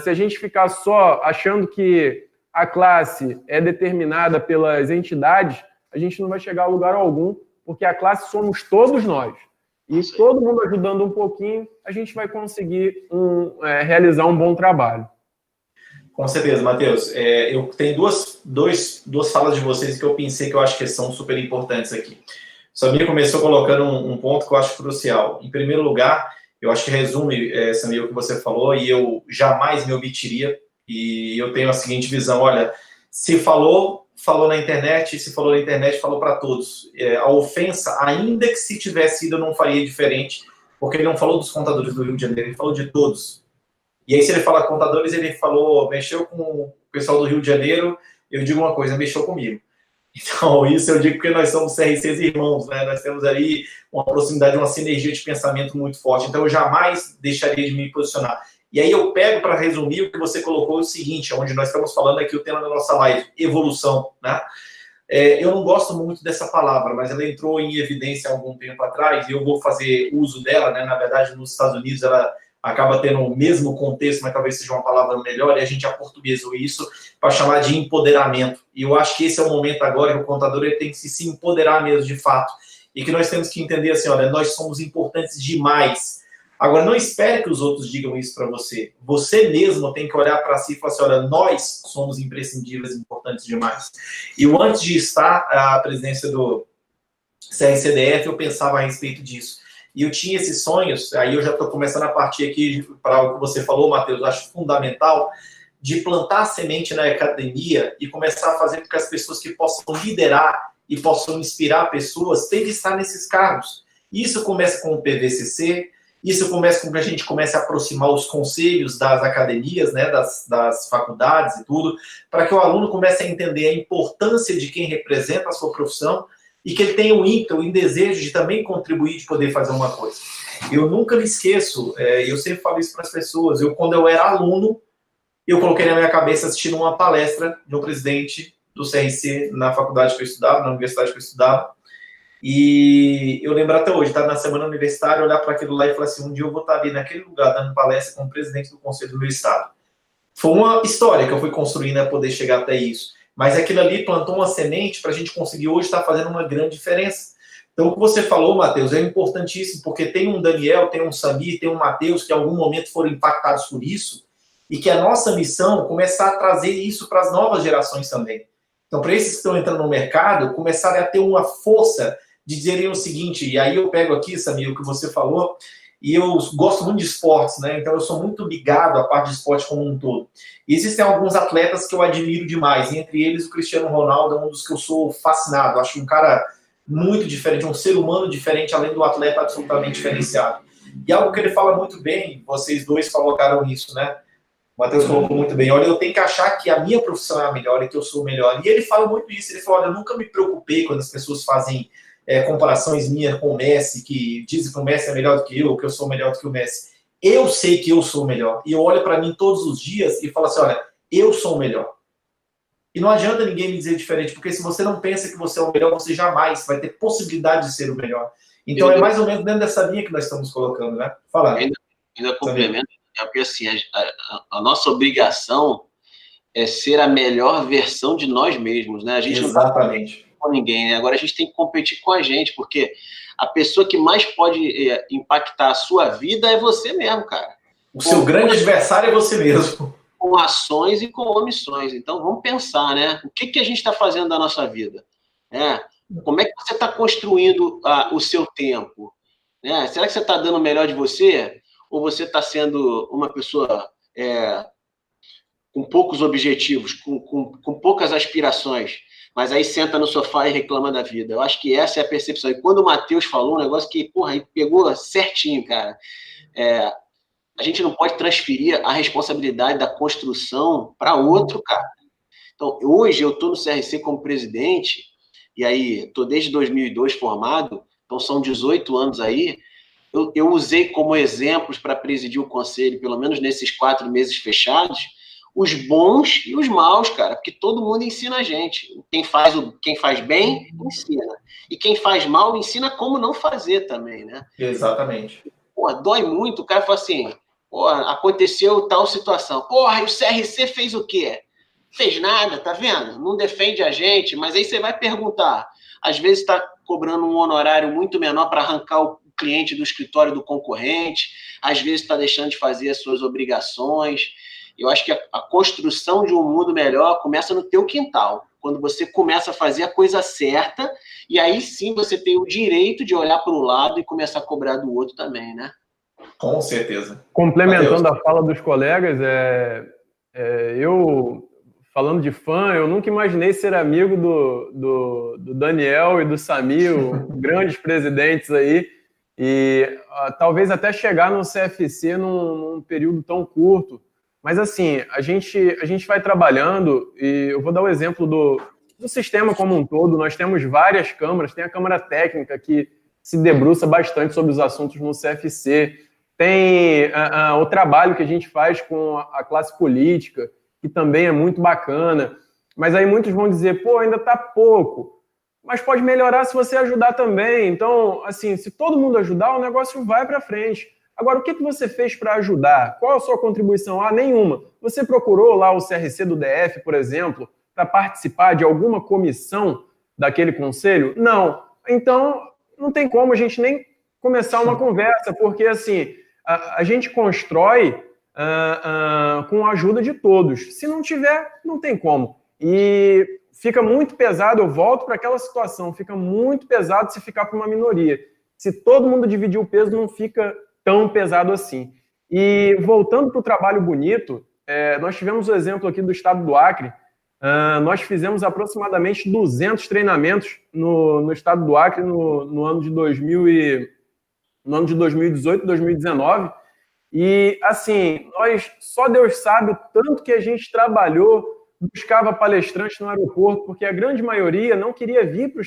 se a gente ficar só achando que a classe é determinada pelas entidades, a gente não vai chegar a lugar algum, porque a classe somos todos nós. E todo mundo ajudando um pouquinho, a gente vai conseguir realizar um bom trabalho. Com certeza, Matheus. Eu tenho duas falas de vocês que eu pensei que eu acho que são super importantes aqui. O Samir começou colocando um ponto que eu acho crucial. Em primeiro lugar, eu acho que resume, Samir, o que você falou, e eu jamais me omitiria. E eu tenho a seguinte visão, olha, se falou na internet, se falou na internet, falou para todos. A ofensa, ainda que se tivesse ido, eu não faria diferente, porque ele não falou dos contadores do Rio de Janeiro, ele falou de todos. E aí, se ele fala contadores, ele falou, mexeu com o pessoal do Rio de Janeiro, eu digo uma coisa, mexeu comigo. Então, isso eu digo porque nós somos CRCs irmãos, né? Nós temos ali uma proximidade, uma sinergia de pensamento muito forte. Então, eu jamais deixaria de me posicionar. E aí eu pego para resumir o que você colocou, o seguinte, onde nós estamos falando aqui o tema da nossa live, evolução, né? Eu não gosto muito dessa palavra, mas ela entrou em evidência há algum tempo atrás, e eu vou fazer uso dela, né? Na verdade, nos Estados Unidos, ela acaba tendo o mesmo contexto, mas talvez seja uma palavra melhor, e a gente aportuguesou isso para chamar de empoderamento. E eu acho que esse é o momento agora que o contador ele tem que se empoderar mesmo de fato. E que nós temos que entender assim, olha, nós somos importantes demais. Agora, não espere que os outros digam isso para você. Você mesmo tem que olhar para si e falar assim, olha, nós somos imprescindíveis, importantes demais. E eu, antes de estar à presidência do CRCDF, eu pensava a respeito disso. E eu tinha esses sonhos, aí eu já estou começando a partir aqui para o que você falou, Matheus, eu acho fundamental, de plantar a semente na academia e começar a fazer com que as pessoas que possam liderar e possam inspirar pessoas tenham que estar nesses cargos. Isso começa com o PVCC, isso começa com que a gente comece a aproximar os conselhos das academias, né, das faculdades e tudo, para que o aluno comece a entender a importância de quem representa a sua profissão e que ele tenha o ímpeto, o desejo de também contribuir, de poder fazer uma coisa. Eu nunca me esqueço, eu sempre falo isso para as pessoas, quando eu era aluno, eu coloquei na minha cabeça assistindo uma palestra de um presidente do CRC na faculdade que eu estudava, na universidade que eu estudava. E eu lembro até hoje, na semana universitária, olhar para aquilo lá e falar assim, um dia eu vou estar ali naquele lugar, dando palestra como presidente do conselho do meu estado. Foi uma história que eu fui construindo a poder chegar até isso. Mas aquilo ali plantou uma semente para a gente conseguir hoje estar fazendo uma grande diferença. Então, o que você falou, Matheus, é importantíssimo, porque tem um Daniel, tem um Samir, tem um Matheus, que em algum momento foram impactados por isso, e que a nossa missão é começar a trazer isso para as novas gerações também. Então, para esses que estão entrando no mercado, começarem a ter uma força de dizerem o seguinte, e aí eu pego aqui, Samir, o que você falou, e eu gosto muito de esportes, né? Então eu sou muito ligado à parte de esporte como um todo. E existem alguns atletas que eu admiro demais, entre eles o Cristiano Ronaldo é um dos que eu sou fascinado, acho um cara muito diferente, um ser humano diferente, além do atleta absolutamente diferenciado. E algo que ele fala muito bem, vocês dois colocaram isso, né? O Matheus colocou muito bem, olha, eu tenho que achar que a minha profissão é a melhor e que eu sou o melhor. E ele fala muito isso, ele fala, olha, eu nunca me preocupei quando as pessoas fazem comparações minhas com o Messi, que dizem que o Messi é melhor do que eu sou melhor do que o Messi. Eu sei que eu sou o melhor. E eu olho para mim todos os dias e falo assim, olha, eu sou o melhor. E não adianta ninguém me dizer diferente, porque se você não pensa que você é o melhor, você jamais vai ter possibilidade de ser o melhor. Então é mais ou menos dentro dessa linha que nós estamos colocando, né? Fala. Ainda complemento, porque assim, a nossa obrigação é ser a melhor versão de nós mesmos, né? A gente Exatamente. Não com ninguém, né? Agora a gente tem que competir com a gente, porque a pessoa que mais pode impactar a sua vida é você mesmo, cara. O seu grande adversário é você mesmo. Com ações e com omissões. Então vamos pensar, né? O que a gente está fazendo da nossa vida? Como é que você está construindo o seu tempo? Será que você está dando o melhor de você? Ou você está sendo uma pessoa com poucos objetivos, com poucas aspirações, mas aí senta no sofá e reclama da vida? Eu acho que essa é a percepção. E quando o Matheus falou um negócio que, porra, aí pegou certinho, cara. A gente não pode transferir a responsabilidade da construção para outro, cara. Então, hoje eu estou no CRC como presidente, e aí estou desde 2002 formado, então são 18 anos aí. Eu usei como exemplos para presidir o conselho, pelo menos nesses 4 meses fechados, os bons e os maus, cara, porque todo mundo ensina a gente. Quem faz bem, ensina. E quem faz mal, ensina como não fazer também, né? Exatamente. Pô, dói muito, o cara fala assim, pô, aconteceu tal situação. Porra, e o CRC fez o quê? Fez nada, tá vendo? Não defende a gente, mas aí você vai perguntar. Às vezes está cobrando um honorário muito menor para arrancar o cliente do escritório do concorrente, às vezes está deixando de fazer as suas obrigações. Eu acho que a construção de um mundo melhor começa no teu quintal, quando você começa a fazer a coisa certa, e aí sim você tem o direito de olhar para o lado e começar a cobrar do outro também, né? Com certeza. Complementando a fala dos colegas, eu, falando de fã, eu nunca imaginei ser amigo do Daniel e do Samir, grandes presidentes aí, e talvez até chegar no CFC num período tão curto. Mas assim, a gente vai trabalhando, e eu vou dar o exemplo do sistema como um todo. Nós temos várias câmaras, tem a Câmara Técnica que se debruça bastante sobre os assuntos no CFC, tem o trabalho que a gente faz com a classe política, que também é muito bacana, mas aí muitos vão dizer, pô, ainda está pouco, mas pode melhorar se você ajudar também. Então, assim, se todo mundo ajudar, o negócio vai para frente. Agora, o que você fez para ajudar? Qual a sua contribuição? Nenhuma. Você procurou lá o CRC do DF, por exemplo, para participar de alguma comissão daquele conselho? Não. Então, não tem como a gente nem começar uma conversa, porque, assim, a gente constrói com a ajuda de todos. Se não tiver, não tem como. E fica muito pesado, eu volto para aquela situação, fica muito pesado se ficar para uma minoria. Se todo mundo dividir o peso, não fica tão pesado assim. E voltando para o trabalho bonito, nós tivemos o exemplo aqui do estado do Acre. Nós fizemos aproximadamente 200 treinamentos no estado do Acre no ano de 2018, 2019. E, assim, só Deus sabe o tanto que a gente trabalhou, buscava palestrantes no aeroporto, porque a grande maioria não queria vir para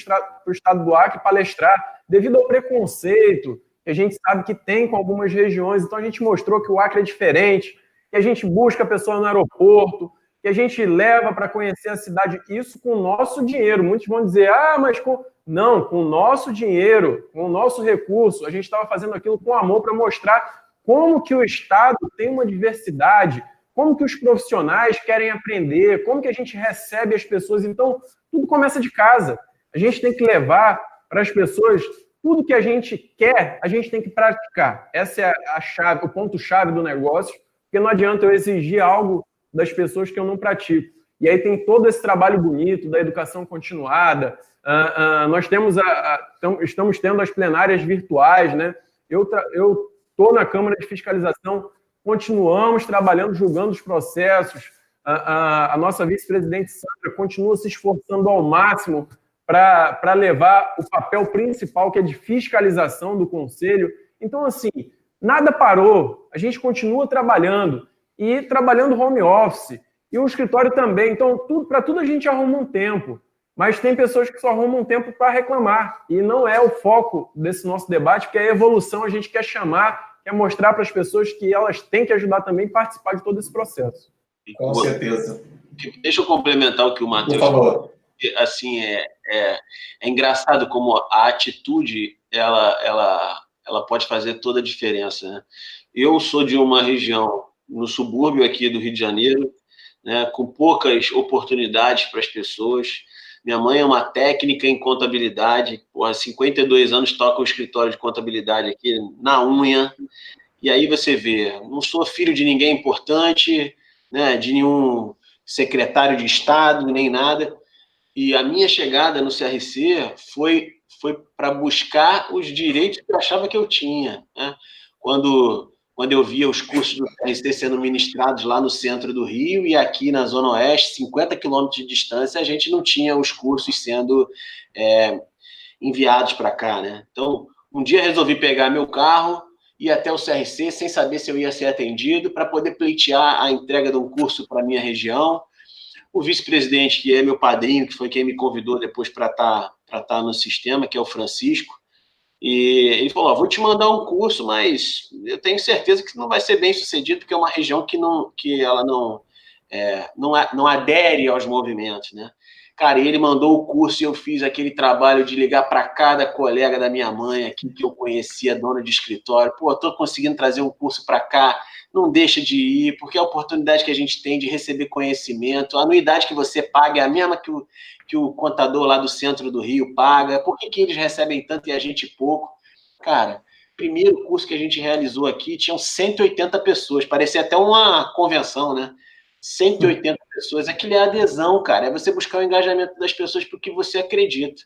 o estado do Acre palestrar, devido ao preconceito que a gente sabe que tem com algumas regiões. Então, a gente mostrou que o Acre é diferente, que a gente busca a pessoa no aeroporto, que a gente leva para conhecer a cidade, isso com o nosso dinheiro. Muitos vão dizer, mas não, com o nosso dinheiro, com o nosso recurso, a gente estava fazendo aquilo com amor para mostrar como que o Estado tem uma diversidade, como que os profissionais querem aprender, como que a gente recebe as pessoas. Então, tudo começa de casa. A gente tem que levar para as pessoas tudo que a gente quer, a gente tem que praticar. Essa é a chave, o ponto-chave do negócio, porque não adianta eu exigir algo das pessoas que eu não pratico. E aí tem todo esse trabalho bonito da educação continuada. Nós estamos tendo as plenárias virtuais, né? Eu estou na Câmara de Fiscalização, continuamos trabalhando, julgando os processos. A nossa vice-presidente Sandra continua se esforçando ao máximo para levar o papel principal, que é de fiscalização do Conselho. Então, assim, nada parou, a gente continua trabalhando, e trabalhando home office, e o escritório também. Então, para tudo a gente arruma um tempo, mas tem pessoas que só arrumam um tempo para reclamar, e não é o foco desse nosso debate, porque a evolução a gente quer chamar, quer mostrar para as pessoas que elas têm que ajudar também a participar de todo esse processo. Com certeza. Deixa eu complementar o que o Matheus falou. Assim, é engraçado como a atitude ela pode fazer toda a diferença, né? Eu sou de uma região no subúrbio aqui do Rio de Janeiro, né, com poucas oportunidades para as pessoas. Minha mãe é uma técnica em contabilidade, há 52 anos toca o escritório de contabilidade aqui na unha, e aí você vê, não sou filho de ninguém importante, né, de nenhum secretário de Estado, nem nada. E a minha chegada no CRC foi para buscar os direitos que eu achava que eu tinha, né? Quando eu via os cursos do CRC sendo ministrados lá no centro do Rio e aqui na Zona Oeste, 50 quilômetros de distância, a gente não tinha os cursos sendo enviados para cá, né? Então, um dia resolvi pegar meu carro, ir até o CRC sem saber se eu ia ser atendido, para poder pleitear a entrega de um curso para a minha região. O vice-presidente, que é meu padrinho, que foi quem me convidou depois para estar no sistema, que é o Francisco, e ele falou, vou te mandar um curso, mas eu tenho certeza que não vai ser bem sucedido, porque é uma região que ela não adere aos movimentos, né? Cara, ele mandou o curso e eu fiz aquele trabalho de ligar para cada colega da minha mãe aqui, que eu conhecia, dona de escritório, estou conseguindo trazer um curso para cá, não deixa de ir, porque a oportunidade que a gente tem de receber conhecimento, a anuidade que você paga é a mesma que o contador lá do centro do Rio paga. Por que eles recebem tanto e a gente pouco? Cara, primeiro curso que a gente realizou aqui, tinham 180 pessoas, parecia até uma convenção, né? 180 pessoas, aquilo é adesão, cara, é você buscar o engajamento das pessoas para o que você acredita,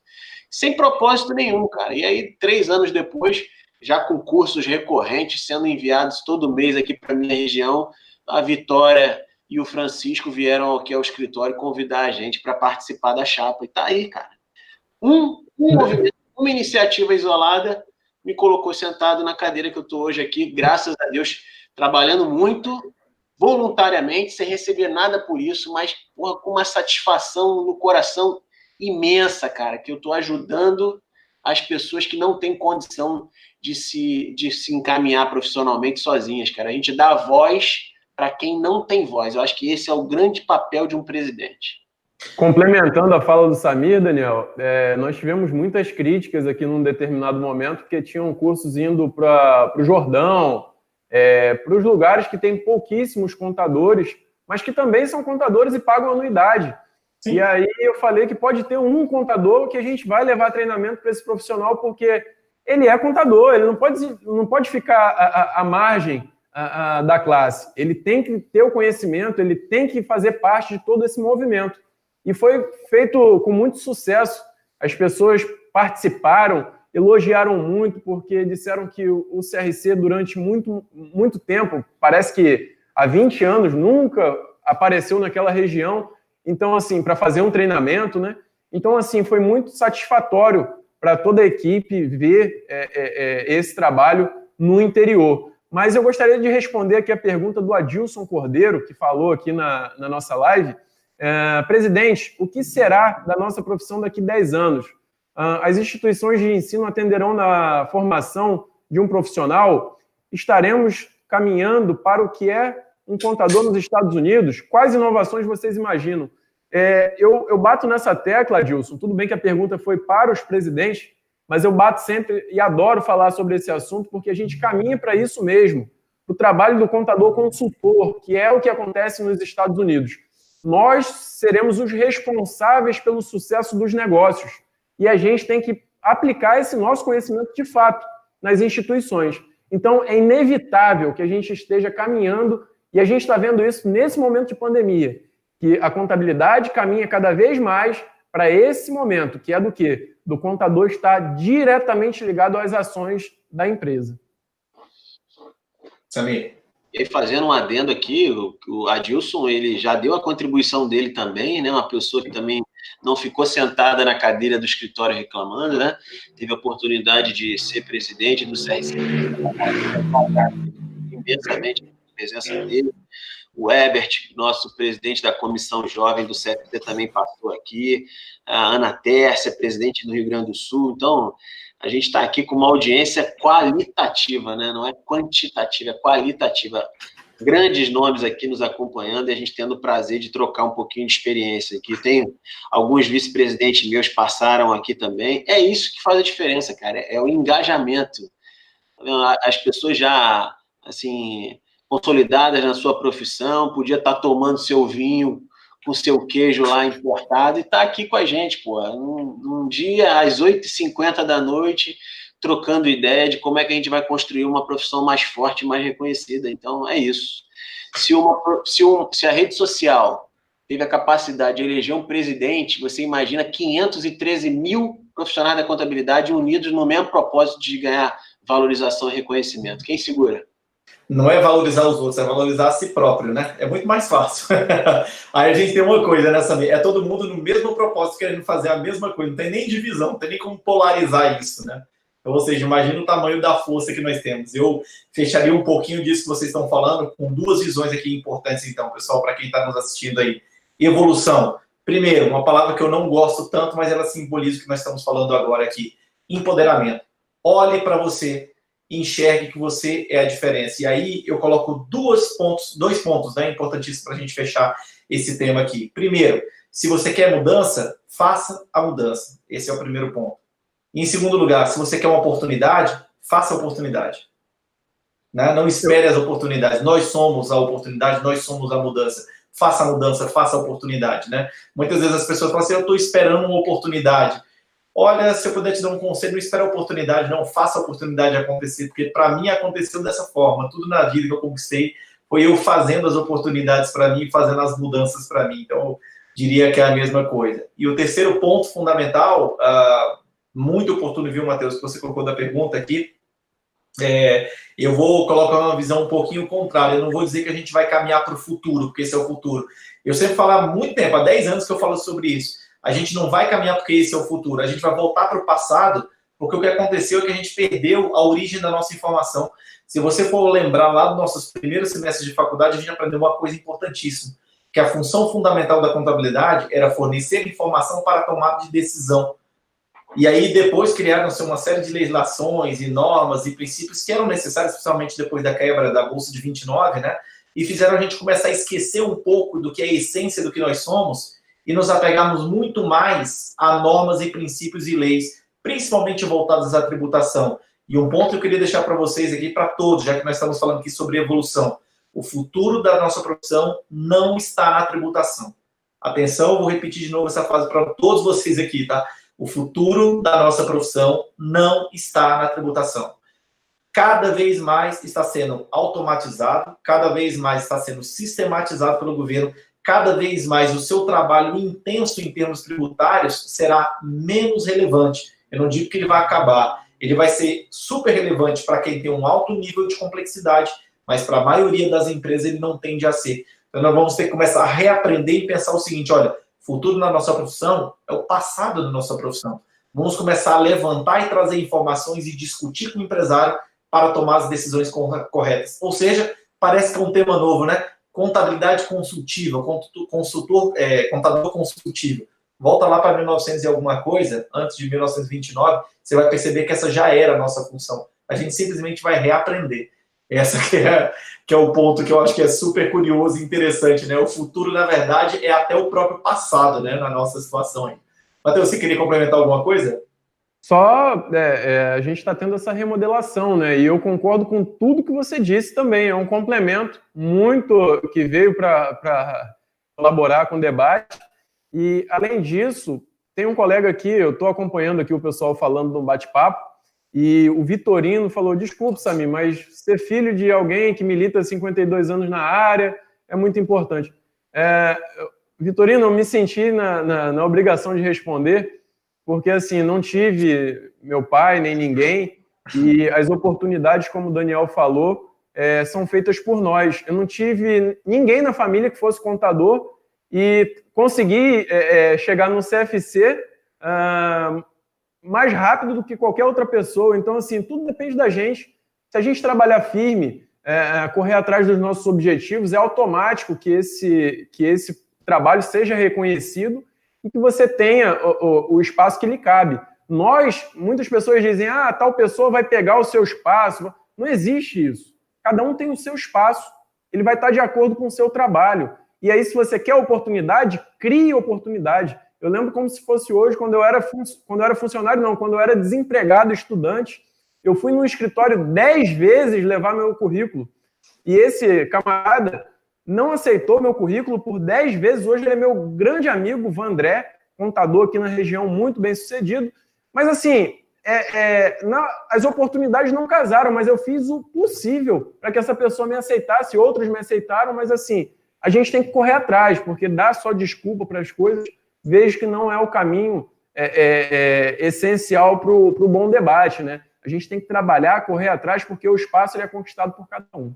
sem propósito nenhum, cara. E aí, 3 anos depois, já com cursos recorrentes sendo enviados todo mês aqui para a minha região, a Vitória e o Francisco vieram aqui ao escritório convidar a gente para participar da chapa. E tá aí, cara. Um movimento, uma iniciativa isolada me colocou sentado na cadeira que eu estou hoje aqui, graças a Deus, trabalhando muito, voluntariamente, sem receber nada por isso, mas com uma satisfação no coração imensa, cara, que eu estou ajudando as pessoas que não têm condição de se encaminhar profissionalmente sozinhas, cara. A gente dá voz para quem não tem voz. Eu acho que esse é o grande papel de um presidente. Complementando a fala do Samir, Daniel, nós tivemos muitas críticas aqui num determinado momento, porque tinham cursos indo para o Jordão, para os lugares que tem pouquíssimos contadores, mas que também são contadores e pagam anuidade. Sim. E aí eu falei que pode ter um contador que a gente vai levar treinamento para esse profissional, porque ele é contador, ele não pode ficar à margem da classe. Ele tem que ter o conhecimento, ele tem que fazer parte de todo esse movimento. E foi feito com muito sucesso. As pessoas participaram, elogiaram muito, porque disseram que o CRC, durante muito, muito tempo, parece que há 20 anos, nunca apareceu naquela região. Então, assim, para fazer um treinamento, né? Então, assim, foi muito satisfatório para toda a equipe ver esse trabalho no interior. Mas eu gostaria de responder aqui a pergunta do Adilson Cordeiro, que falou aqui na nossa live. Presidente, o que será da nossa profissão daqui a 10 anos? As instituições de ensino atenderão na formação de um profissional? Estaremos caminhando para o que é um contador nos Estados Unidos, quais inovações vocês imaginam? Eu bato nessa tecla, Adilson, tudo bem que a pergunta foi para os presidentes, mas eu bato sempre e adoro falar sobre esse assunto, porque a gente caminha para isso mesmo, o trabalho do contador consultor, que é o que acontece nos Estados Unidos. Nós seremos os responsáveis pelo sucesso dos negócios, e a gente tem que aplicar esse nosso conhecimento de fato nas instituições. Então, é inevitável que a gente esteja caminhando, e a gente está vendo isso nesse momento de pandemia, que a contabilidade caminha cada vez mais para esse momento, que é do quê? Do contador estar diretamente ligado às ações da empresa. Samir. E aí, fazendo um adendo aqui, o Adilson, ele já deu a contribuição dele também, né? Uma pessoa que também não ficou sentada na cadeira do escritório reclamando, né? Teve a oportunidade de ser presidente do CRC, imensamente a presença dele. O Ebert, nosso presidente da Comissão Jovem do CFT, também passou aqui. A Ana Tércia, presidente do Rio Grande do Sul. Então, a gente está aqui com uma audiência qualitativa, né? Não é quantitativa, é qualitativa. Grandes nomes aqui nos acompanhando e a gente tendo o prazer de trocar um pouquinho de experiência aqui. Tem alguns vice-presidentes meus passaram aqui também. É isso que faz a diferença, cara. É o engajamento. As pessoas já, assim, consolidadas na sua profissão, podia estar tomando seu vinho com seu queijo lá importado e está aqui com a gente, pô. Num dia, às 8h50 da noite, trocando ideia de como é que a gente vai construir uma profissão mais forte, mais reconhecida. Então, é isso. Se a rede social teve a capacidade de eleger um presidente, você imagina 513 mil profissionais da contabilidade unidos no mesmo propósito de ganhar valorização e reconhecimento. Quem segura? Não é valorizar os outros, é valorizar a si próprio, né? É muito mais fácil. Aí a gente tem uma coisa, né, Samir? É todo mundo no mesmo propósito, querendo fazer a mesma coisa. Não tem nem divisão, não tem nem como polarizar isso, né? Então, ou seja, imagina o tamanho da força que nós temos. Eu fecharia um pouquinho disso que vocês estão falando com duas visões aqui importantes, então, pessoal, para quem está nos assistindo aí. Evolução. Primeiro, uma palavra que eu não gosto tanto, mas ela simboliza o que nós estamos falando agora aqui. Empoderamento. Olhe para você. Enxergue que você é a diferença. E aí eu coloco dois pontos, né, importantíssimos para a gente fechar esse tema aqui. Primeiro, se você quer mudança, faça a mudança. Esse é o primeiro ponto. E em segundo lugar, se você quer uma oportunidade, faça a oportunidade. Né? Não espere as oportunidades. Nós somos a oportunidade, nós somos a mudança. Faça a mudança, faça a oportunidade. Né? Muitas vezes as pessoas falam assim, eu estou esperando uma oportunidade. Olha, se eu puder te dar um conselho, não espere a oportunidade, não faça a oportunidade acontecer, porque para mim aconteceu dessa forma. Tudo na vida que eu conquistei foi eu fazendo as oportunidades para mim, fazendo as mudanças para mim. Então, eu diria que é a mesma coisa. E o terceiro ponto fundamental, muito oportuno, viu, Matheus, que você colocou da pergunta aqui, eu vou colocar uma visão um pouquinho contrária. Eu não vou dizer que a gente vai caminhar para o futuro, porque esse é o futuro. Eu sempre falo há muito tempo, há 10 anos que eu falo sobre isso. A gente não vai caminhar porque esse é o futuro. A gente vai voltar para o passado, porque o que aconteceu é que a gente perdeu a origem da nossa informação. Se você for lembrar lá dos nossos primeiros semestres de faculdade, a gente aprendeu uma coisa importantíssima, que a função fundamental da contabilidade era fornecer informação para a tomada de decisão. E aí depois criaram-se uma série de legislações e normas e princípios que eram necessários, especialmente depois da quebra da Bolsa de 29, né? E fizeram a gente começar a esquecer um pouco do que é a essência do que nós somos e nos apegarmos muito mais a normas e princípios e leis, principalmente voltadas à tributação. E um ponto que eu queria deixar para vocês aqui, para todos, já que nós estamos falando aqui sobre evolução. O futuro da nossa profissão não está na tributação. Atenção, eu vou repetir de novo essa frase para todos vocês aqui, tá? O futuro da nossa profissão não está na tributação. Cada vez mais está sendo automatizado, cada vez mais está sendo sistematizado pelo governo, cada vez mais o seu trabalho intenso em termos tributários será menos relevante. Eu não digo que ele vai acabar. Ele vai ser super relevante para quem tem um alto nível de complexidade, mas para a maioria das empresas ele não tende a ser. Então nós vamos ter que começar a reaprender e pensar o seguinte, olha, futuro na nossa profissão é o passado da nossa profissão. Vamos começar a levantar e trazer informações e discutir com o empresário para tomar as decisões corretas. Ou seja, parece que é um tema novo, né? Contabilidade consultiva, contador consultivo. Volta lá para 1900 e alguma coisa, antes de 1929, você vai perceber que essa já era a nossa função. A gente simplesmente vai reaprender. Essa que é o ponto que eu acho que é super curioso e interessante, né? O futuro, na verdade, é até o próprio passado, né? Na nossa situação aí. Matheus, você queria complementar alguma coisa? Só a gente está tendo essa remodelação, né? E eu concordo com tudo que você disse também. É um complemento muito que veio para colaborar com o debate. E, além disso, tem um colega aqui, eu estou acompanhando aqui o pessoal falando no bate-papo, e o Vitorino falou, desculpe, Samir, mas ser filho de alguém que milita há 52 anos na área é muito importante. Vitorino, eu me senti na obrigação de responder, porque, assim, não tive meu pai, nem ninguém, e as oportunidades, como o Daniel falou, são feitas por nós. Eu não tive ninguém na família que fosse contador e consegui chegar no CFC mais rápido do que qualquer outra pessoa. Então, assim, tudo depende da gente. Se a gente trabalhar firme, correr atrás dos nossos objetivos, é automático que esse trabalho seja reconhecido e que você tenha o espaço que lhe cabe. Muitas pessoas dizem, tal pessoa vai pegar o seu espaço. Não existe isso. Cada um tem o seu espaço. Ele vai estar de acordo com o seu trabalho. E aí, se você quer oportunidade, crie oportunidade. Eu lembro como se fosse hoje, quando eu era funcionário, não, quando eu era desempregado, estudante, eu fui no escritório 10 vezes levar meu currículo. E esse camarada não aceitou meu currículo por 10 vezes. Hoje ele é meu grande amigo, Vandré, contador aqui na região, muito bem sucedido. Mas, assim, as oportunidades não casaram, mas eu fiz o possível para que essa pessoa me aceitasse. Outros me aceitaram, mas, assim, a gente tem que correr atrás, porque dar só desculpa para as coisas, vejo que não é o caminho essencial para o bom debate, né? A gente tem que trabalhar, correr atrás, porque o espaço ele é conquistado por cada um.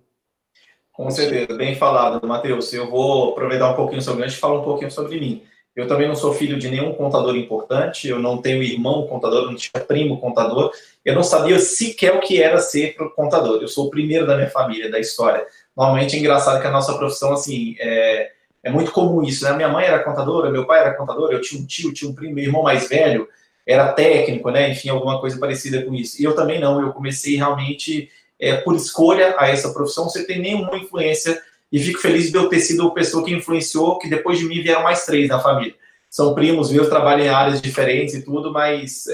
Com certeza, bem falado, Matheus. Eu vou aproveitar um pouquinho sobre isso e falar um pouquinho sobre mim. Eu também não sou filho de nenhum contador importante, eu não tenho irmão contador, não tinha primo contador, eu não sabia sequer o que era ser contador. Eu sou o primeiro da minha família, da história. Normalmente é engraçado que a nossa profissão, assim, é muito comum isso, né? Minha mãe era contadora, meu pai era contador, eu tinha um tio, tinha um primo, meu irmão mais velho era técnico, né? Enfim, alguma coisa parecida com isso. E eu também não, eu comecei realmente por escolha a essa profissão, sem ter nenhuma influência, e fico feliz de eu ter sido a pessoa que influenciou, que depois de mim vieram mais 3 na família. São primos meus, trabalham em áreas diferentes e tudo, mas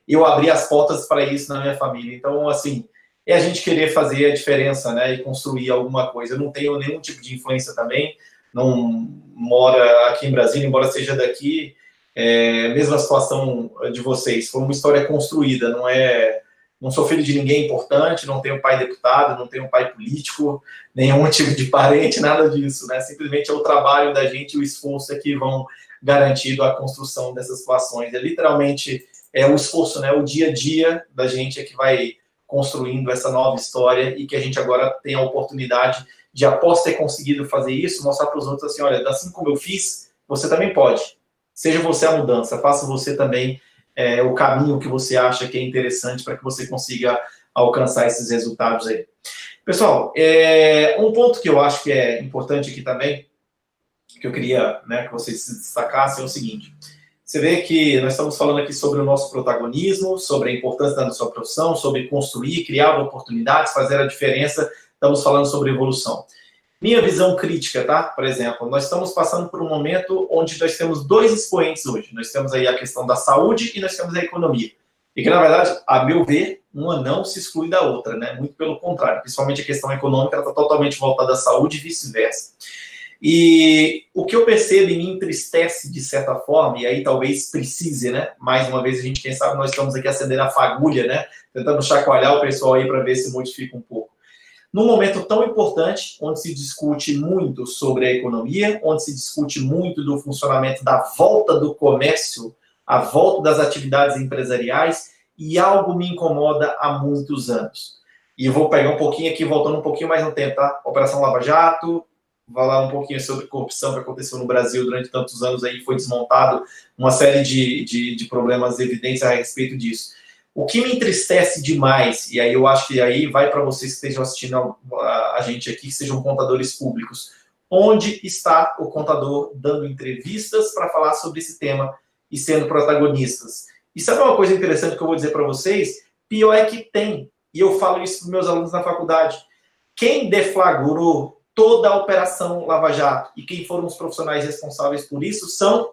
eu abri as portas para isso na minha família. Então, assim, é a gente querer fazer a diferença, né, e construir alguma coisa. Eu não tenho nenhum tipo de influência também, não mora aqui em Brasília, embora seja daqui, mesma situação de vocês. Foi uma história construída, não sou filho de ninguém importante, não tenho pai deputado, não tenho pai político, nenhum tipo de parente, nada disso, né? Simplesmente é o trabalho da gente e o esforço que vão garantindo a construção dessas situações. Literalmente o esforço, né? O dia a dia da gente que vai construindo essa nova história e que a gente agora tem a oportunidade de, após ter conseguido fazer isso, mostrar para os outros assim, olha, assim como eu fiz, você também pode. Seja você a mudança, faça você também o caminho que você acha que é interessante para que você consiga alcançar esses resultados aí. Pessoal, um ponto que eu acho que é importante aqui também, que eu queria, né, que vocês se destacassem, é o seguinte. Você vê que nós estamos falando aqui sobre o nosso protagonismo, sobre a importância da sua profissão, sobre construir, criar oportunidades, fazer a diferença, estamos falando sobre evolução. Minha visão crítica, tá? Por exemplo, nós estamos passando por um momento onde nós temos 2 expoentes hoje. Nós temos aí a questão da saúde e nós temos a economia. E que, na verdade, a meu ver, uma não se exclui da outra, né? Muito pelo contrário. Principalmente a questão econômica está totalmente voltada à saúde e vice-versa. E o que eu percebo e me entristece de certa forma, e aí talvez precise, né? Mais uma vez, a gente, quem sabe, nós estamos aqui acendendo a fagulha, né? Tentando chacoalhar o pessoal aí para ver se modifica um pouco. Num momento tão importante, onde se discute muito sobre a economia, onde se discute muito do funcionamento da volta do comércio, a volta das atividades empresariais, e algo me incomoda há muitos anos. E eu vou pegar um pouquinho aqui, voltando um pouquinho mais no tempo, tá? Operação Lava Jato, falar um pouquinho sobre corrupção que aconteceu no Brasil durante tantos anos aí, foi desmontado, uma série de problemas evidentes a respeito disso. O que me entristece demais, e aí eu acho que aí vai para vocês que estejam assistindo a gente aqui, que sejam contadores públicos, onde está o contador dando entrevistas para falar sobre esse tema e sendo protagonistas? E sabe uma coisa interessante que eu vou dizer para vocês? Pior é que tem e eu falo isso para os meus alunos na faculdade, quem deflagrou toda a Operação Lava Jato e quem foram os profissionais responsáveis por isso são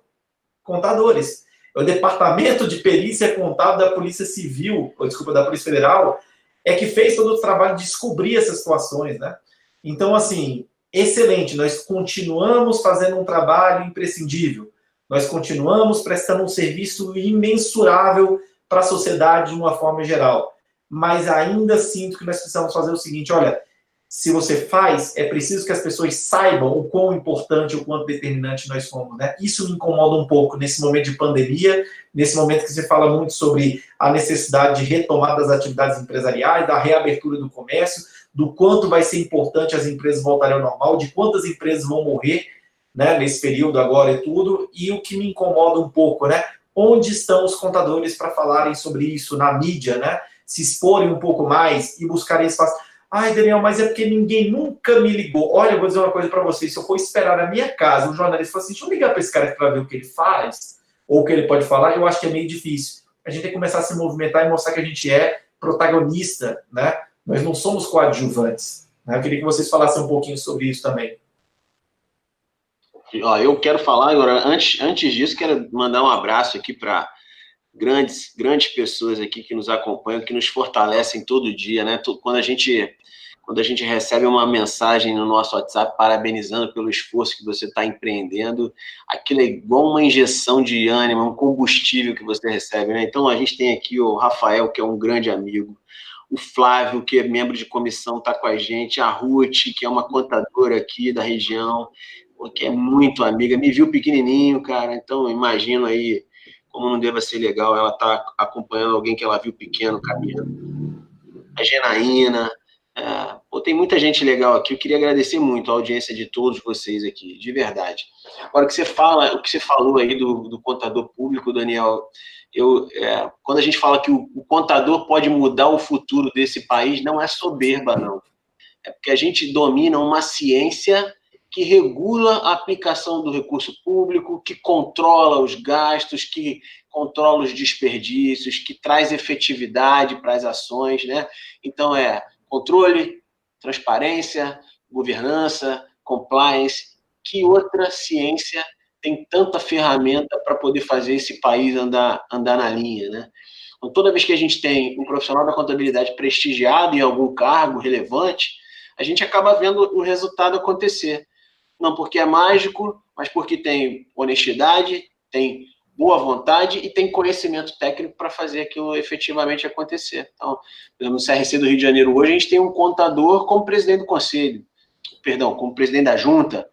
contadores. O Departamento de Perícia Contábil da Polícia Civil, ou desculpa, da Polícia Federal, é que fez todo o trabalho de descobrir essas situações, né? Então, assim, excelente, nós continuamos fazendo um trabalho imprescindível, nós continuamos prestando um serviço imensurável para a sociedade de uma forma geral, mas ainda sinto que nós precisamos fazer o seguinte, olha, se você faz, é preciso que as pessoas saibam o quão importante, o quanto determinante nós somos, né? Isso me incomoda um pouco nesse momento de pandemia, nesse momento que se fala muito sobre a necessidade de retomada das atividades empresariais, da reabertura do comércio, do quanto vai ser importante as empresas voltarem ao normal, de quantas empresas vão morrer, né, nesse período agora e tudo, e o que me incomoda um pouco, né? Onde estão os contadores para falarem sobre isso na mídia, né? Se exporem um pouco mais e buscarem espaço. Ai, Daniel, mas é porque ninguém nunca me ligou. Olha, eu vou dizer uma coisa para vocês. Se eu for esperar na minha casa, um jornalista fala assim, deixa eu ligar para esse cara para ver o que ele faz, ou o que ele pode falar, eu acho que é meio difícil. A gente tem que começar a se movimentar e mostrar que a gente é protagonista, né? Nós não somos coadjuvantes. Né? Eu queria que vocês falassem um pouquinho sobre isso também. Ó, eu quero falar agora, antes disso, quero mandar um abraço aqui para grandes pessoas aqui que nos acompanham, que nos fortalecem todo dia, né? Quando a gente recebe uma mensagem no nosso WhatsApp parabenizando pelo esforço que você está empreendendo, aquilo é igual uma injeção de ânimo, um combustível que você recebe, né? Então, a gente tem aqui o Rafael, que é um grande amigo, o Flávio, que é membro de comissão, está com a gente, a Ruth, que é uma contadora aqui da região, que é muito amiga, me viu pequenininho, cara, então imagino aí como não deva ser legal ela estar acompanhando alguém que ela viu pequeno caminhando. A Genaína, tem muita gente legal aqui, eu queria agradecer muito a audiência de todos vocês aqui, de verdade. Agora, o que você falou aí do contador público, Daniel, quando a gente fala que o contador pode mudar o futuro desse país, não é soberba, não. É porque a gente domina uma ciência que regula a aplicação do recurso público, que controla os gastos, que controla os desperdícios, que traz efetividade para as ações, né? Então, controle, transparência, governança, compliance. Que outra ciência tem tanta ferramenta para poder fazer esse país andar na linha, né? Então, toda vez que a gente tem um profissional da contabilidade prestigiado em algum cargo relevante, a gente acaba vendo o resultado acontecer. Não porque é mágico, mas porque tem honestidade, tem boa vontade e tem conhecimento técnico para fazer aquilo efetivamente acontecer. Então, no CRC do Rio de Janeiro hoje, a gente tem um contador como presidente do conselho, como presidente da junta.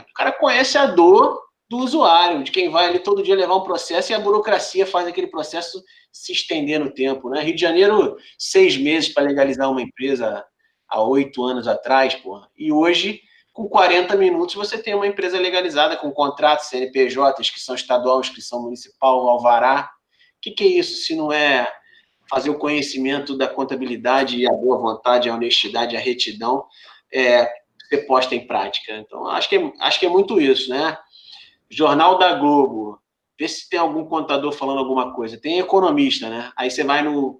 O cara conhece a dor do usuário, de quem vai ali todo dia levar um processo e a burocracia faz aquele processo se estender no tempo, né? Rio de Janeiro, 6 meses para legalizar uma empresa há 8 anos atrás, e hoje, com 40 minutos, você tem uma empresa legalizada com contrato, CNPJ, inscrição estadual, inscrição municipal, alvará. O que é isso se não é fazer o conhecimento da contabilidade e a boa vontade, a honestidade, a retidão ser posta em prática? Então, acho que é muito isso, né? Jornal da Globo, vê se tem algum contador falando alguma coisa. Tem economista, né? Aí você vai no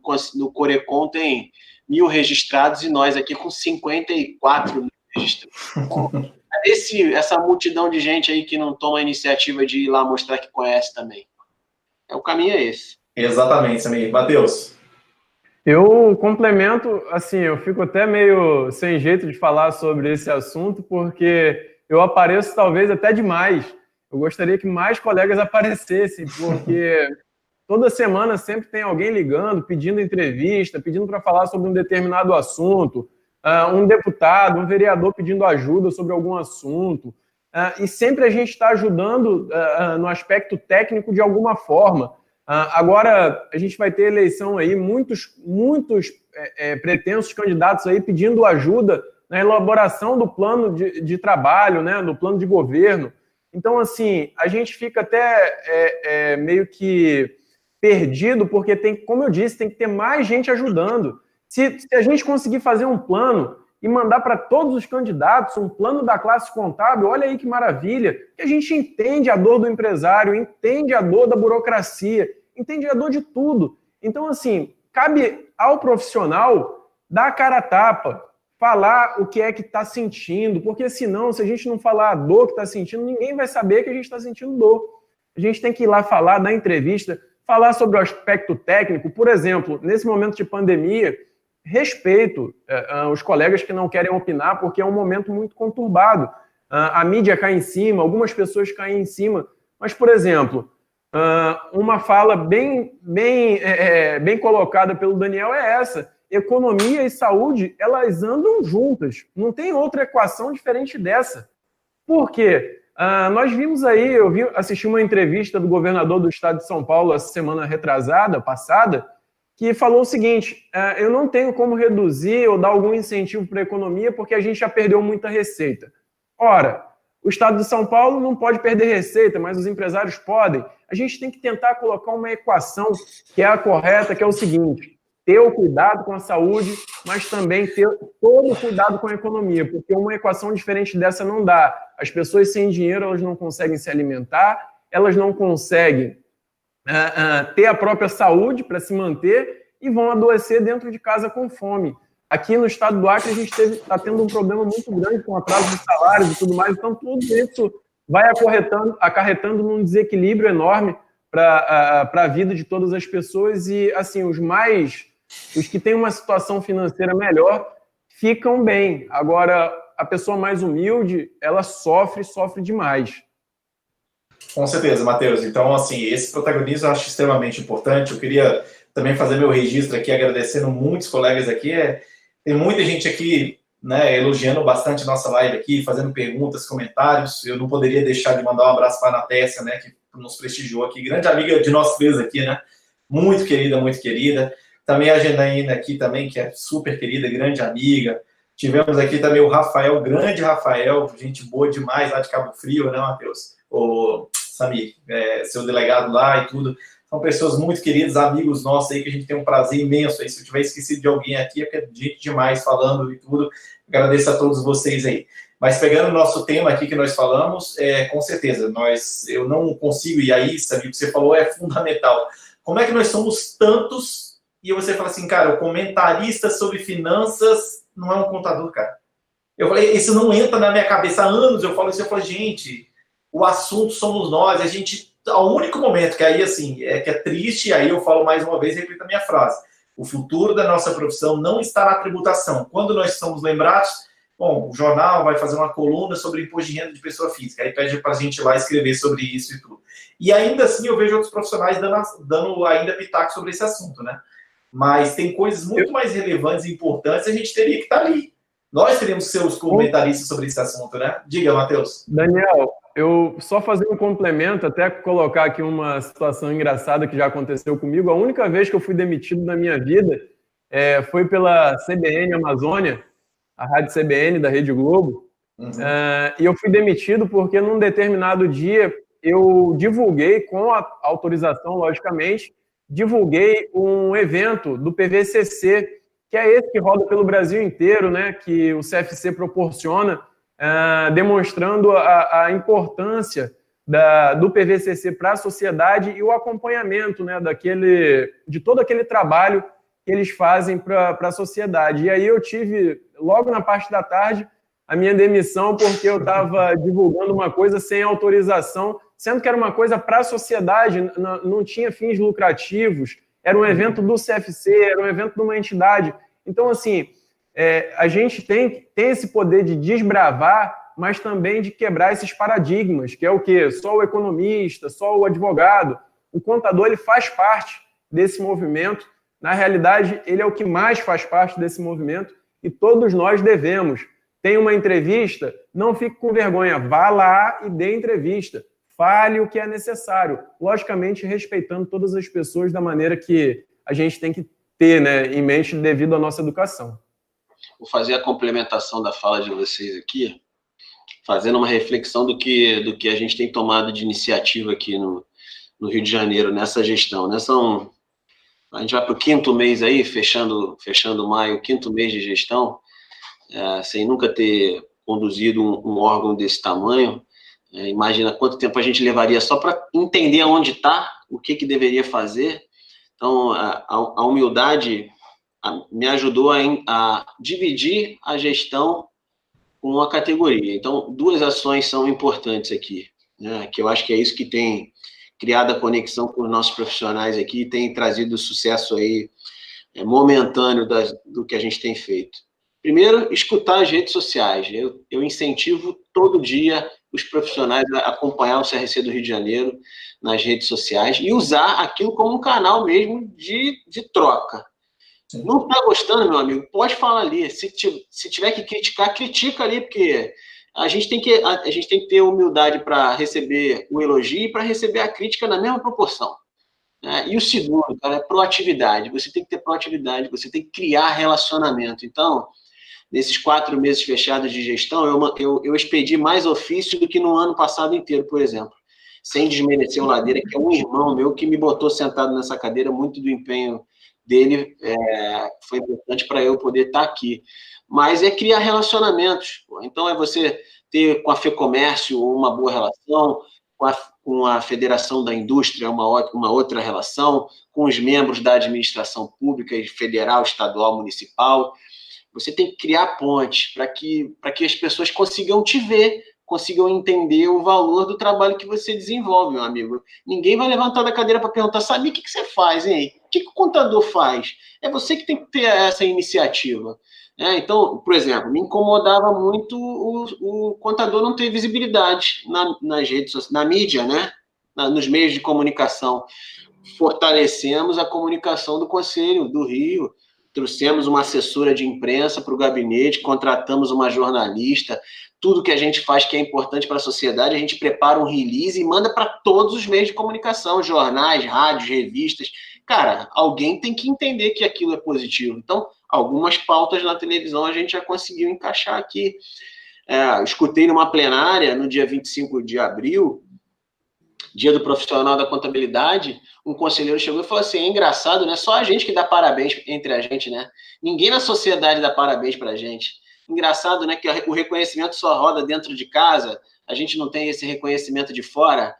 Corecon, tem 1.000 registrados e nós aqui com 54 mil registrados. Essa multidão de gente aí que não toma a iniciativa de ir lá mostrar que conhece também. O caminho é esse. Exatamente, Samir. Matheus? Eu complemento, assim, eu fico até meio sem jeito de falar sobre esse assunto, porque eu apareço talvez até demais. Eu gostaria que mais colegas aparecessem, porque toda semana sempre tem alguém ligando, pedindo entrevista, pedindo para falar sobre um determinado assunto, um deputado, um vereador pedindo ajuda sobre algum assunto, e sempre a gente está ajudando no aspecto técnico de alguma forma. Agora, a gente vai ter eleição aí, muitos pretensos candidatos aí pedindo ajuda na elaboração do plano de trabalho, né, do plano de governo. Então, assim, a gente fica até meio que perdido, porque como eu disse, tem que ter mais gente ajudando. Se a gente conseguir fazer um plano e mandar para todos os candidatos um plano da classe contábil, olha aí que maravilha, que a gente entende a dor do empresário, entende a dor da burocracia, entende a dor de tudo. Então, assim, cabe ao profissional dar a cara a tapa, falar o que é que está sentindo, porque senão, se a gente não falar a dor que está sentindo, ninguém vai saber que a gente está sentindo dor. A gente tem que ir lá falar, dar entrevista, falar sobre o aspecto técnico. Por exemplo, nesse momento de pandemia, respeito os colegas que não querem opinar, porque é um momento muito conturbado. A mídia cai em cima, algumas pessoas caem em cima. Mas, por exemplo, uma fala bem colocada pelo Daniel é essa. Economia e saúde, elas andam juntas. Não tem outra equação diferente dessa. Por quê? Nós vimos aí, assisti uma entrevista do governador do estado de São Paulo, essa semana passada, que falou o seguinte, eu não tenho como reduzir ou dar algum incentivo para a economia porque a gente já perdeu muita receita. Ora, o estado de São Paulo não pode perder receita, mas os empresários podem. A gente tem que tentar colocar uma equação que é a correta, que é o seguinte, ter o cuidado com a saúde, mas também ter todo o cuidado com a economia, porque uma equação diferente dessa não dá. As pessoas sem dinheiro, elas não conseguem se alimentar, elas não conseguem ter a própria saúde para se manter e vão adoecer dentro de casa com fome. Aqui no estado do Acre, a gente está tendo um problema muito grande com atraso de salários e tudo mais, então tudo isso vai acarretando num desequilíbrio enorme para a vida de todas as pessoas e, assim, os que têm uma situação financeira melhor ficam bem. Agora, a pessoa mais humilde, ela sofre demais. Com certeza, Matheus. Então, assim, esse protagonismo eu acho extremamente importante. Eu queria também fazer meu registro aqui, agradecendo muitos colegas aqui. Tem muita gente aqui, né, elogiando bastante a nossa live aqui, fazendo perguntas, comentários. Eu não poderia deixar de mandar um abraço para a Anatécia, né, que nos prestigiou aqui. Grande amiga de nós três aqui, né? Muito querida, muito querida. Também a Janaína aqui também, que é super querida, grande amiga. Tivemos aqui também o Rafael, grande Rafael, gente boa demais lá de Cabo Frio, né, Matheus? O Samir, seu delegado lá e tudo. São pessoas muito queridas, amigos nossos aí, que a gente tem um prazer imenso aí. Se eu tiver esquecido de alguém aqui, é porque é gente demais falando e tudo. Agradeço a todos vocês aí. Mas pegando o nosso tema aqui que nós falamos, com certeza, eu não consigo, e aí, Samir, o que você falou é fundamental. Como é que nós somos tantos e você fala assim, cara, o comentarista sobre finanças não é um contador, cara. Eu falei, isso não entra na minha cabeça há anos, eu falo isso, eu falo, gente, o assunto somos nós, a gente, ao único momento que aí, assim, que é triste, aí eu falo mais uma vez, repito a minha frase, o futuro da nossa profissão não está na tributação. Quando nós somos lembrados, bom, o jornal vai fazer uma coluna sobre imposto de renda de pessoa física, aí pede para a gente ir lá escrever sobre isso e tudo. E ainda assim eu vejo outros profissionais dando ainda pitaco sobre esse assunto, né? Mas tem coisas muito mais relevantes e importantes, a gente teria que estar ali. Nós teríamos que ser os comentaristas sobre esse assunto, né? Diga, Matheus. Daniel, eu só fazer um complemento, até colocar aqui uma situação engraçada que já aconteceu comigo. A única vez que eu fui demitido na minha vida foi pela CBN Amazônia, a Rádio CBN da Rede Globo. Uhum. E eu fui demitido porque num determinado dia eu divulguei, com a autorização, logicamente, divulguei um evento do PVCC, que é esse que roda pelo Brasil inteiro, né, que o CFC proporciona, demonstrando a importância do PVCC para a sociedade e o acompanhamento, né, de todo aquele trabalho que eles fazem para a sociedade. E aí eu tive, logo na parte da tarde, a minha demissão porque eu estava divulgando uma coisa sem autorização, sendo que era uma coisa para a sociedade, não tinha fins lucrativos, era um evento do CFC, era um evento de uma entidade. Então, assim, a gente tem esse poder de desbravar, mas também de quebrar esses paradigmas, que é o quê? Só o economista, só o advogado. O contador, ele faz parte desse movimento. Na realidade, ele é o que mais faz parte desse movimento e todos nós devemos. Tem uma entrevista, não fique com vergonha, vá lá e dê entrevista. Fale o que é necessário, logicamente respeitando todas as pessoas da maneira que a gente tem que ter, né, em mente devido à nossa educação. Vou fazer a complementação da fala de vocês aqui, fazendo uma reflexão do que a gente tem tomado de iniciativa aqui no Rio de Janeiro, nessa gestão. Né? A gente vai para o 5º mês aí, fechando maio, 5º mês de gestão, sem nunca ter conduzido um órgão desse tamanho. Imagina quanto tempo a gente levaria só para entender onde está, o que deveria fazer. Então, a humildade me ajudou a dividir a gestão com uma categoria. Então, 2 ações são importantes aqui, né, que eu acho que é isso que tem criado a conexão com os nossos profissionais aqui e tem trazido sucesso aí momentâneo do que a gente tem feito. Primeiro, escutar as redes sociais. Eu incentivo todo dia os profissionais a acompanhar o CRC do Rio de Janeiro nas redes sociais e usar aquilo como um canal mesmo de troca. Sim. Não está gostando, meu amigo? Pode falar ali. Se tiver que criticar, critica ali, porque a gente tem que ter humildade para receber o elogio e para receber a crítica na mesma proporção. E o segundo, cara, é proatividade. Você tem que ter proatividade, você tem que criar relacionamento. Então, nesses 4 meses fechados de gestão, eu expedi mais ofício do que no ano passado inteiro, por exemplo. Sem desmerecer o Ladeira, que é um irmão meu que me botou sentado nessa cadeira, muito do empenho dele foi importante para eu poder estar aqui. Mas é criar relacionamentos. Então, é você ter com a FEComércio uma boa relação, com a Federação da Indústria uma outra relação, com os membros da administração pública, federal, estadual, municipal. Você tem que criar pontes para que as pessoas consigam te ver, consigam entender o valor do trabalho que você desenvolve, meu amigo. Ninguém vai levantar da cadeira para perguntar, sabe, o que você faz, hein? O que o contador faz? É você que tem que ter essa iniciativa. Então, por exemplo, me incomodava muito o contador não ter visibilidade nas redes sociais, na mídia, né? Nos meios de comunicação. Fortalecemos a comunicação do Conselho do Rio, trouxemos uma assessora de imprensa para o gabinete, contratamos uma jornalista, tudo que a gente faz que é importante para a sociedade, a gente prepara um release e manda para todos os meios de comunicação, jornais, rádios, revistas. Cara, alguém tem que entender que aquilo é positivo. Então, algumas pautas na televisão a gente já conseguiu encaixar aqui. Escutei numa plenária, no dia 25 de abril, dia do profissional da contabilidade, um conselheiro chegou e falou assim, é engraçado, né? Só a gente que dá parabéns entre a gente, né? Ninguém na sociedade dá parabéns pra gente. Engraçado, né? Que o reconhecimento só roda dentro de casa, a gente não tem esse reconhecimento de fora.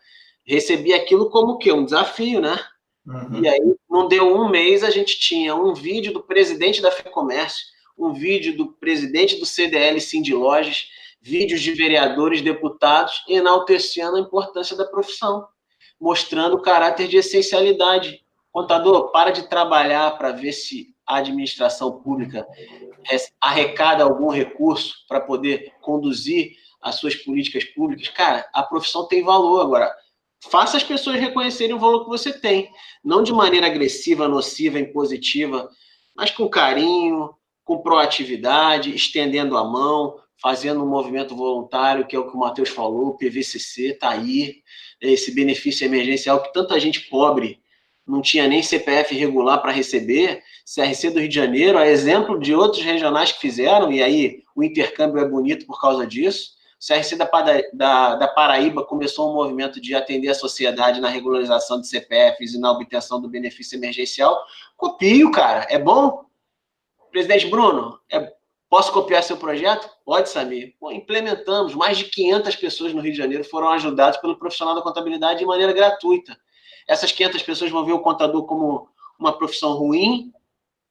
Recebi aquilo como o quê? Um desafio, né? Uhum. E aí, não deu um mês, a gente tinha um vídeo do presidente da FEComércio, um vídeo do presidente do CDL Sindilojas, vídeos de vereadores, deputados, enaltecendo a importância da profissão, mostrando o caráter de essencialidade. Contador, para de trabalhar para ver se a administração pública arrecada algum recurso para poder conduzir as suas políticas públicas. Cara, a profissão tem valor agora. Faça as pessoas reconhecerem o valor que você tem, não de maneira agressiva, nociva, impositiva, mas com carinho, com proatividade, estendendo a mão, fazendo um movimento voluntário, que é o que o Matheus falou, o PVCC está aí, esse benefício emergencial que tanta gente pobre não tinha nem CPF regular para receber, CRC do Rio de Janeiro, a exemplo de outros regionais que fizeram, e aí o intercâmbio é bonito por causa disso. O CRC da Paraíba começou um movimento de atender a sociedade na regularização de CPFs e na obtenção do benefício emergencial. Copio, cara, é bom? Presidente Bruno, posso copiar seu projeto? Pode, Samir. Implementamos. Mais de 500 pessoas no Rio de Janeiro foram ajudadas pelo profissional da contabilidade de maneira gratuita. Essas 500 pessoas vão ver o contador como uma profissão ruim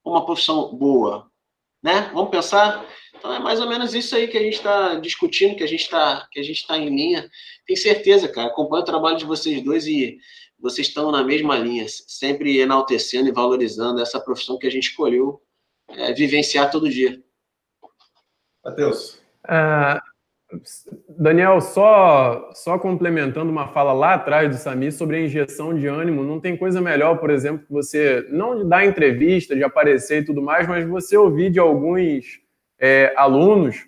ou uma profissão boa, né? Vamos pensar? Então, é mais ou menos isso aí que a gente está discutindo, que a gente está em linha. Tenho certeza, cara. Acompanho o trabalho de vocês dois e vocês estão na mesma linha, sempre enaltecendo e valorizando essa profissão que a gente escolheu vivenciar todo dia. Matheus. Daniel, só complementando uma fala lá atrás do Samir sobre a injeção de ânimo, não tem coisa melhor, por exemplo, que você não dar entrevista, de aparecer e tudo mais, mas você ouvir de alguns alunos,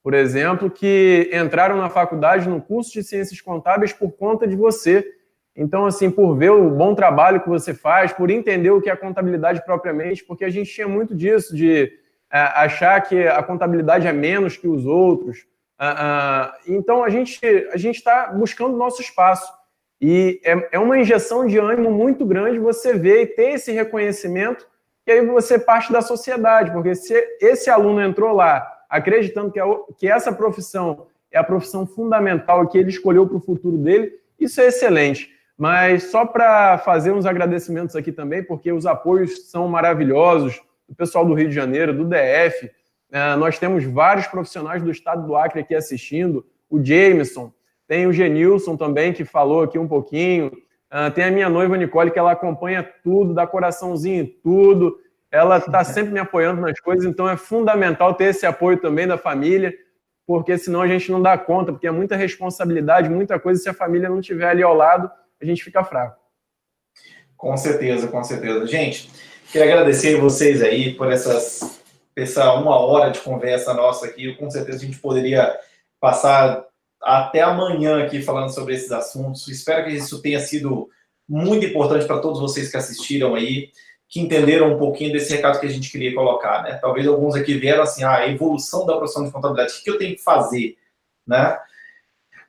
por exemplo, que entraram na faculdade no curso de Ciências Contábeis por conta de você. Então, assim, por ver o bom trabalho que você faz, por entender o que é contabilidade propriamente, porque a gente tinha muito disso, de achar que a contabilidade é menos que os outros. Então, a gente está buscando o nosso espaço. E é uma injeção de ânimo muito grande você ver e ter esse reconhecimento, que aí você parte da sociedade, porque se esse aluno entrou lá acreditando que essa profissão é a profissão fundamental e que ele escolheu para o futuro dele, isso é excelente. Mas só para fazer uns agradecimentos aqui também, porque os apoios são maravilhosos, do pessoal do Rio de Janeiro, do DF. Nós temos vários profissionais do estado do Acre aqui assistindo, o Jameson, tem o Genilson também, que falou aqui um pouquinho, tem a minha noiva Nicole, que ela acompanha tudo, dá coraçãozinho em tudo, ela está sempre me apoiando nas coisas, então é fundamental ter esse apoio também da família, porque senão a gente não dá conta, porque é muita responsabilidade, muita coisa, se a família não estiver ali ao lado, a gente fica fraco. Com certeza, com certeza. Gente, queria agradecer vocês aí por essa 1 hora de conversa nossa aqui. Com certeza a gente poderia passar até amanhã aqui falando sobre esses assuntos. Espero que isso tenha sido muito importante para todos vocês que assistiram aí, que entenderam um pouquinho desse recado que a gente queria colocar, né? Talvez alguns aqui vieram assim, a evolução da profissão de contabilidade, o que eu tenho que fazer, né?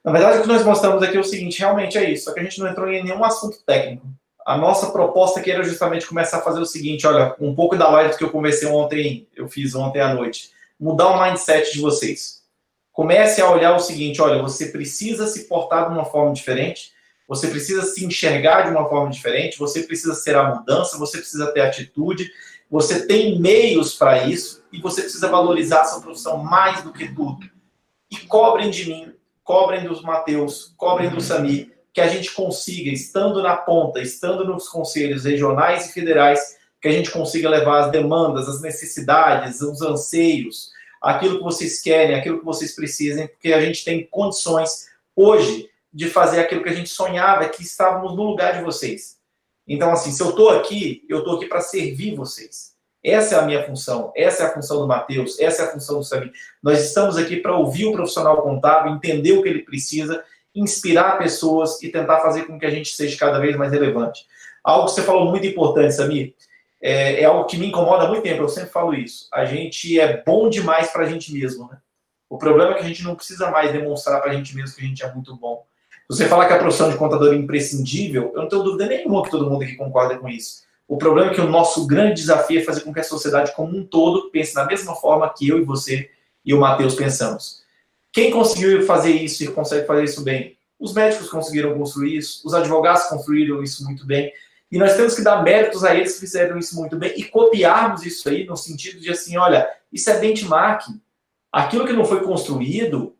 Na verdade, o que nós mostramos aqui é o seguinte, realmente é isso, só que a gente não entrou em nenhum assunto técnico. A nossa proposta aqui era justamente começar a fazer o seguinte, olha, um pouco da live que eu fiz ontem à noite, mudar o mindset de vocês. Comece a olhar o seguinte, olha, você precisa se portar de uma forma diferente, você precisa se enxergar de uma forma diferente, você precisa ser a mudança, você precisa ter atitude, você tem meios para isso e você precisa valorizar a sua profissão mais do que tudo. E cobrem de mim, cobrem dos Matheus, cobrem do Samir, que a gente consiga, estando na ponta, estando nos conselhos regionais e federais, que a gente consiga levar as demandas, as necessidades, os anseios, aquilo que vocês querem, aquilo que vocês precisem, porque a gente tem condições hoje de fazer aquilo que a gente sonhava, que estávamos no lugar de vocês. Então, assim, se eu estou aqui para servir vocês. Essa é a minha função, essa é a função do Matheus, essa é a função do Samir. Nós estamos aqui para ouvir o profissional contábil, entender o que ele precisa, inspirar pessoas e tentar fazer com que a gente seja cada vez mais relevante. Algo que você falou muito importante, Samir, é algo que me incomoda há muito tempo, eu sempre falo isso. A gente é bom demais para a gente mesmo, né? O problema é que a gente não precisa mais demonstrar para a gente mesmo que a gente é muito bom. Se você falar que a profissão de contador é imprescindível, eu não tenho dúvida nenhuma que todo mundo aqui concorda com isso. O problema é que o nosso grande desafio é fazer com que a sociedade como um todo pense da mesma forma que eu e você e o Matheus pensamos. Quem conseguiu fazer isso e consegue fazer isso bem? Os médicos conseguiram construir isso, os advogados construíram isso muito bem, e nós temos que dar méritos a eles que fizeram isso muito bem e copiarmos isso aí no sentido de assim, olha, isso é benchmark. Aquilo que não foi construído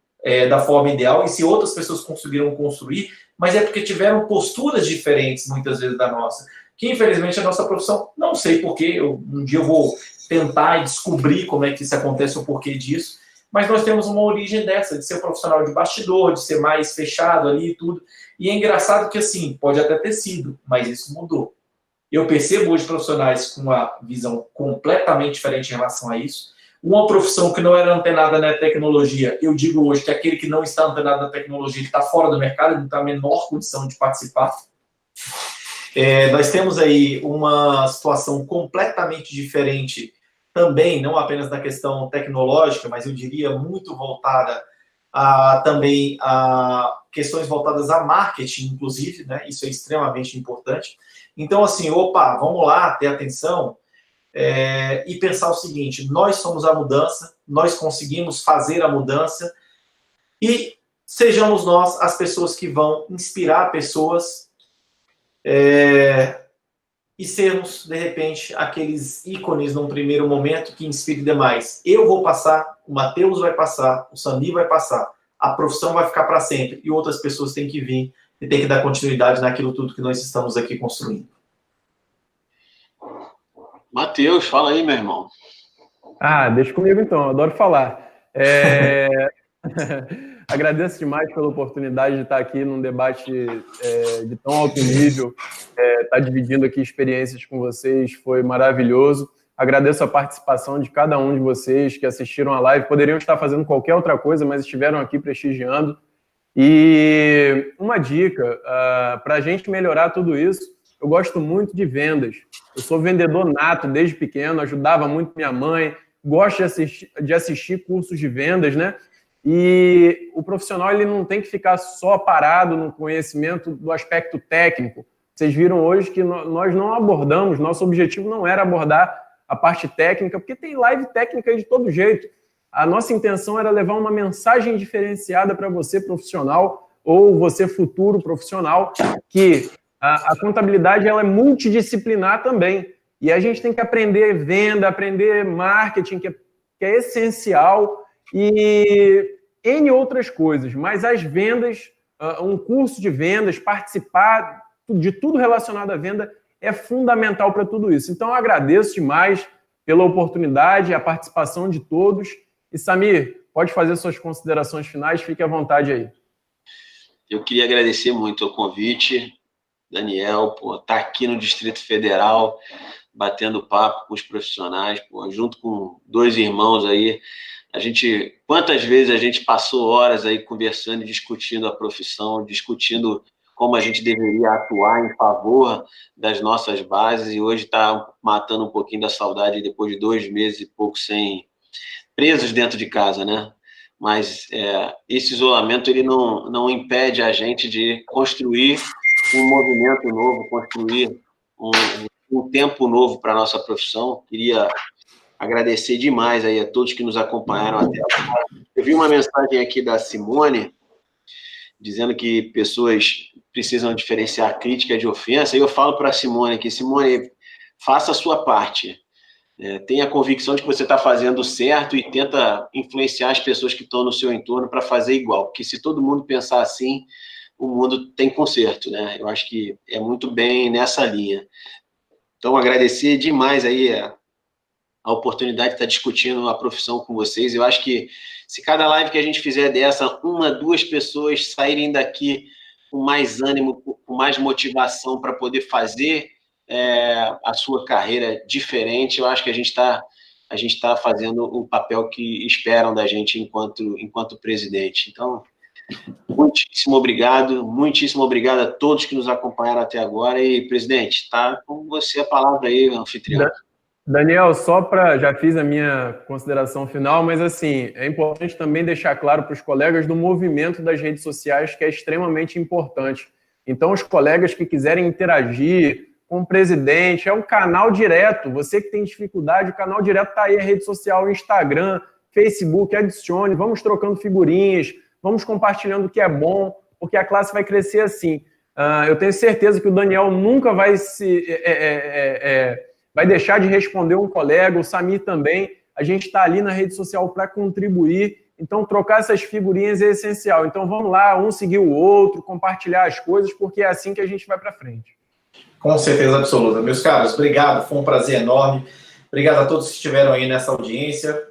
da forma ideal, e se outras pessoas conseguiram construir, mas é porque tiveram posturas diferentes, muitas vezes, da nossa. Que, infelizmente, a nossa profissão, não sei porquê, um dia eu vou tentar descobrir como é que isso acontece, o porquê disso, mas nós temos uma origem dessa, de ser um profissional de bastidor, de ser mais fechado ali e tudo. E é engraçado que, assim, pode até ter sido, mas isso mudou. Eu percebo hoje profissionais com uma visão completamente diferente em relação a isso. Uma profissão que não era antenada na tecnologia, eu digo hoje que aquele que não está antenado na tecnologia, ele está fora do mercado, ele não está a menor condição de participar. Nós temos aí uma situação completamente diferente também, não apenas na questão tecnológica, mas eu diria muito voltada também a questões voltadas a marketing, inclusive, né? Isso é extremamente importante. Então, assim, vamos lá, ter atenção e pensar o seguinte, nós somos a mudança, nós conseguimos fazer a mudança e sejamos nós as pessoas que vão inspirar pessoas e sermos, de repente, aqueles ícones num primeiro momento que inspire demais. Eu vou passar, o Matheus vai passar, o Samir vai passar, a profissão vai ficar para sempre e outras pessoas têm que vir e têm que dar continuidade naquilo tudo que nós estamos aqui construindo. Matheus, fala aí, meu irmão. Deixa comigo então, eu adoro falar. Agradeço demais pela oportunidade de estar aqui num debate de tão alto nível, estar dividindo aqui experiências com vocês, foi maravilhoso. Agradeço a participação de cada um de vocês que assistiram a live, poderiam estar fazendo qualquer outra coisa, mas estiveram aqui prestigiando. E uma dica, para a gente melhorar tudo isso, eu gosto muito de vendas. Eu sou vendedor nato desde pequeno, ajudava muito minha mãe, gosto de assistir cursos de vendas, né? E o profissional ele não tem que ficar só parado no conhecimento do aspecto técnico. Vocês viram hoje que nós não abordamos, nosso objetivo não era abordar a parte técnica, porque tem live técnica de todo jeito. A nossa intenção era levar uma mensagem diferenciada para você, profissional, ou você, futuro profissional, que a contabilidade ela é multidisciplinar também. E a gente tem que aprender venda, aprender marketing, que é essencial, e N outras coisas. Mas as vendas, um curso de vendas, participar de tudo relacionado à venda é fundamental para tudo isso. Então, eu agradeço demais pela oportunidade, a participação de todos. E, Samir, pode fazer suas considerações finais, fique à vontade aí. Eu queria agradecer muito o convite, Daniel, por estar aqui no Distrito Federal, batendo papo com os profissionais, junto com 2 irmãos aí. Quantas vezes a gente passou horas aí conversando e discutindo a profissão, discutindo como a gente deveria atuar em favor das nossas bases, e hoje está matando um pouquinho da saudade depois de 2 meses e pouco presos dentro de casa, né? Mas esse isolamento ele não impede a gente de construir um movimento novo, construir um tempo novo para a nossa profissão. Queria agradecer demais aí a todos que nos acompanharam até agora. Eu vi uma mensagem aqui da Simone, dizendo que pessoas precisam diferenciar crítica de ofensa, e eu falo para a Simone aqui, Simone, faça a sua parte. Tenha a convicção de que você está fazendo certo e tenta influenciar as pessoas que estão no seu entorno para fazer igual, porque se todo mundo pensar assim, o mundo tem conserto, né? Eu acho que é muito bem nessa linha. Então, agradecer demais aí a oportunidade de estar discutindo a profissão com vocês. Eu acho que se cada live que a gente fizer dessa, 1, 2 pessoas saírem daqui com mais ânimo, com mais motivação para poder fazer a sua carreira diferente, eu acho que a gente está fazendo o papel que esperam da gente enquanto presidente. Então, muitíssimo obrigado a todos que nos acompanharam até agora. E, presidente, está com você a palavra aí, anfitrião. Daniel, já fiz a minha consideração final, mas assim, é importante também deixar claro para os colegas do movimento das redes sociais que é extremamente importante. Então, os colegas que quiserem interagir com o presidente, é um canal direto. Você que tem dificuldade, o canal direto está aí, a rede social, Instagram, Facebook, adicione, vamos trocando figurinhas, vamos compartilhando o que é bom, porque a classe vai crescer assim. Eu tenho certeza que o Daniel nunca vai vai deixar de responder um colega, o Samir também. A gente está ali na rede social para contribuir, então trocar essas figurinhas é essencial. Então vamos lá, um seguir o outro, compartilhar as coisas, porque é assim que a gente vai para frente. Com certeza absoluta. Meus caros, obrigado, foi um prazer enorme. Obrigado a todos que estiveram aí nessa audiência.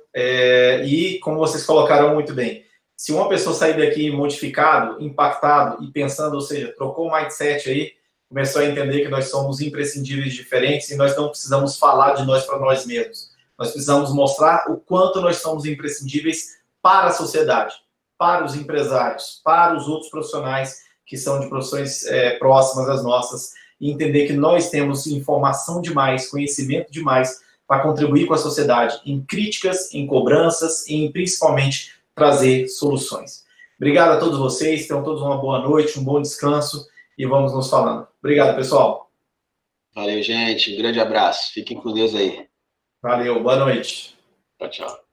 E, como vocês colocaram muito bem, se uma pessoa sair daqui modificado, impactado e pensando, ou seja, trocou o mindset aí, começou a entender que nós somos imprescindíveis diferentes e nós não precisamos falar de nós para nós mesmos. Nós precisamos mostrar o quanto nós somos imprescindíveis para a sociedade, para os empresários, para os outros profissionais que são de profissões próximas às nossas, e entender que nós temos informação demais, conhecimento demais para contribuir com a sociedade em críticas, em cobranças e em, principalmente, trazer soluções. Obrigado a todos vocês, tenham todos uma boa noite, um bom descanso e vamos nos falando. Obrigado, pessoal. Valeu, gente. Um grande abraço. Fiquem com Deus aí. Valeu, boa noite. Tchau, tchau.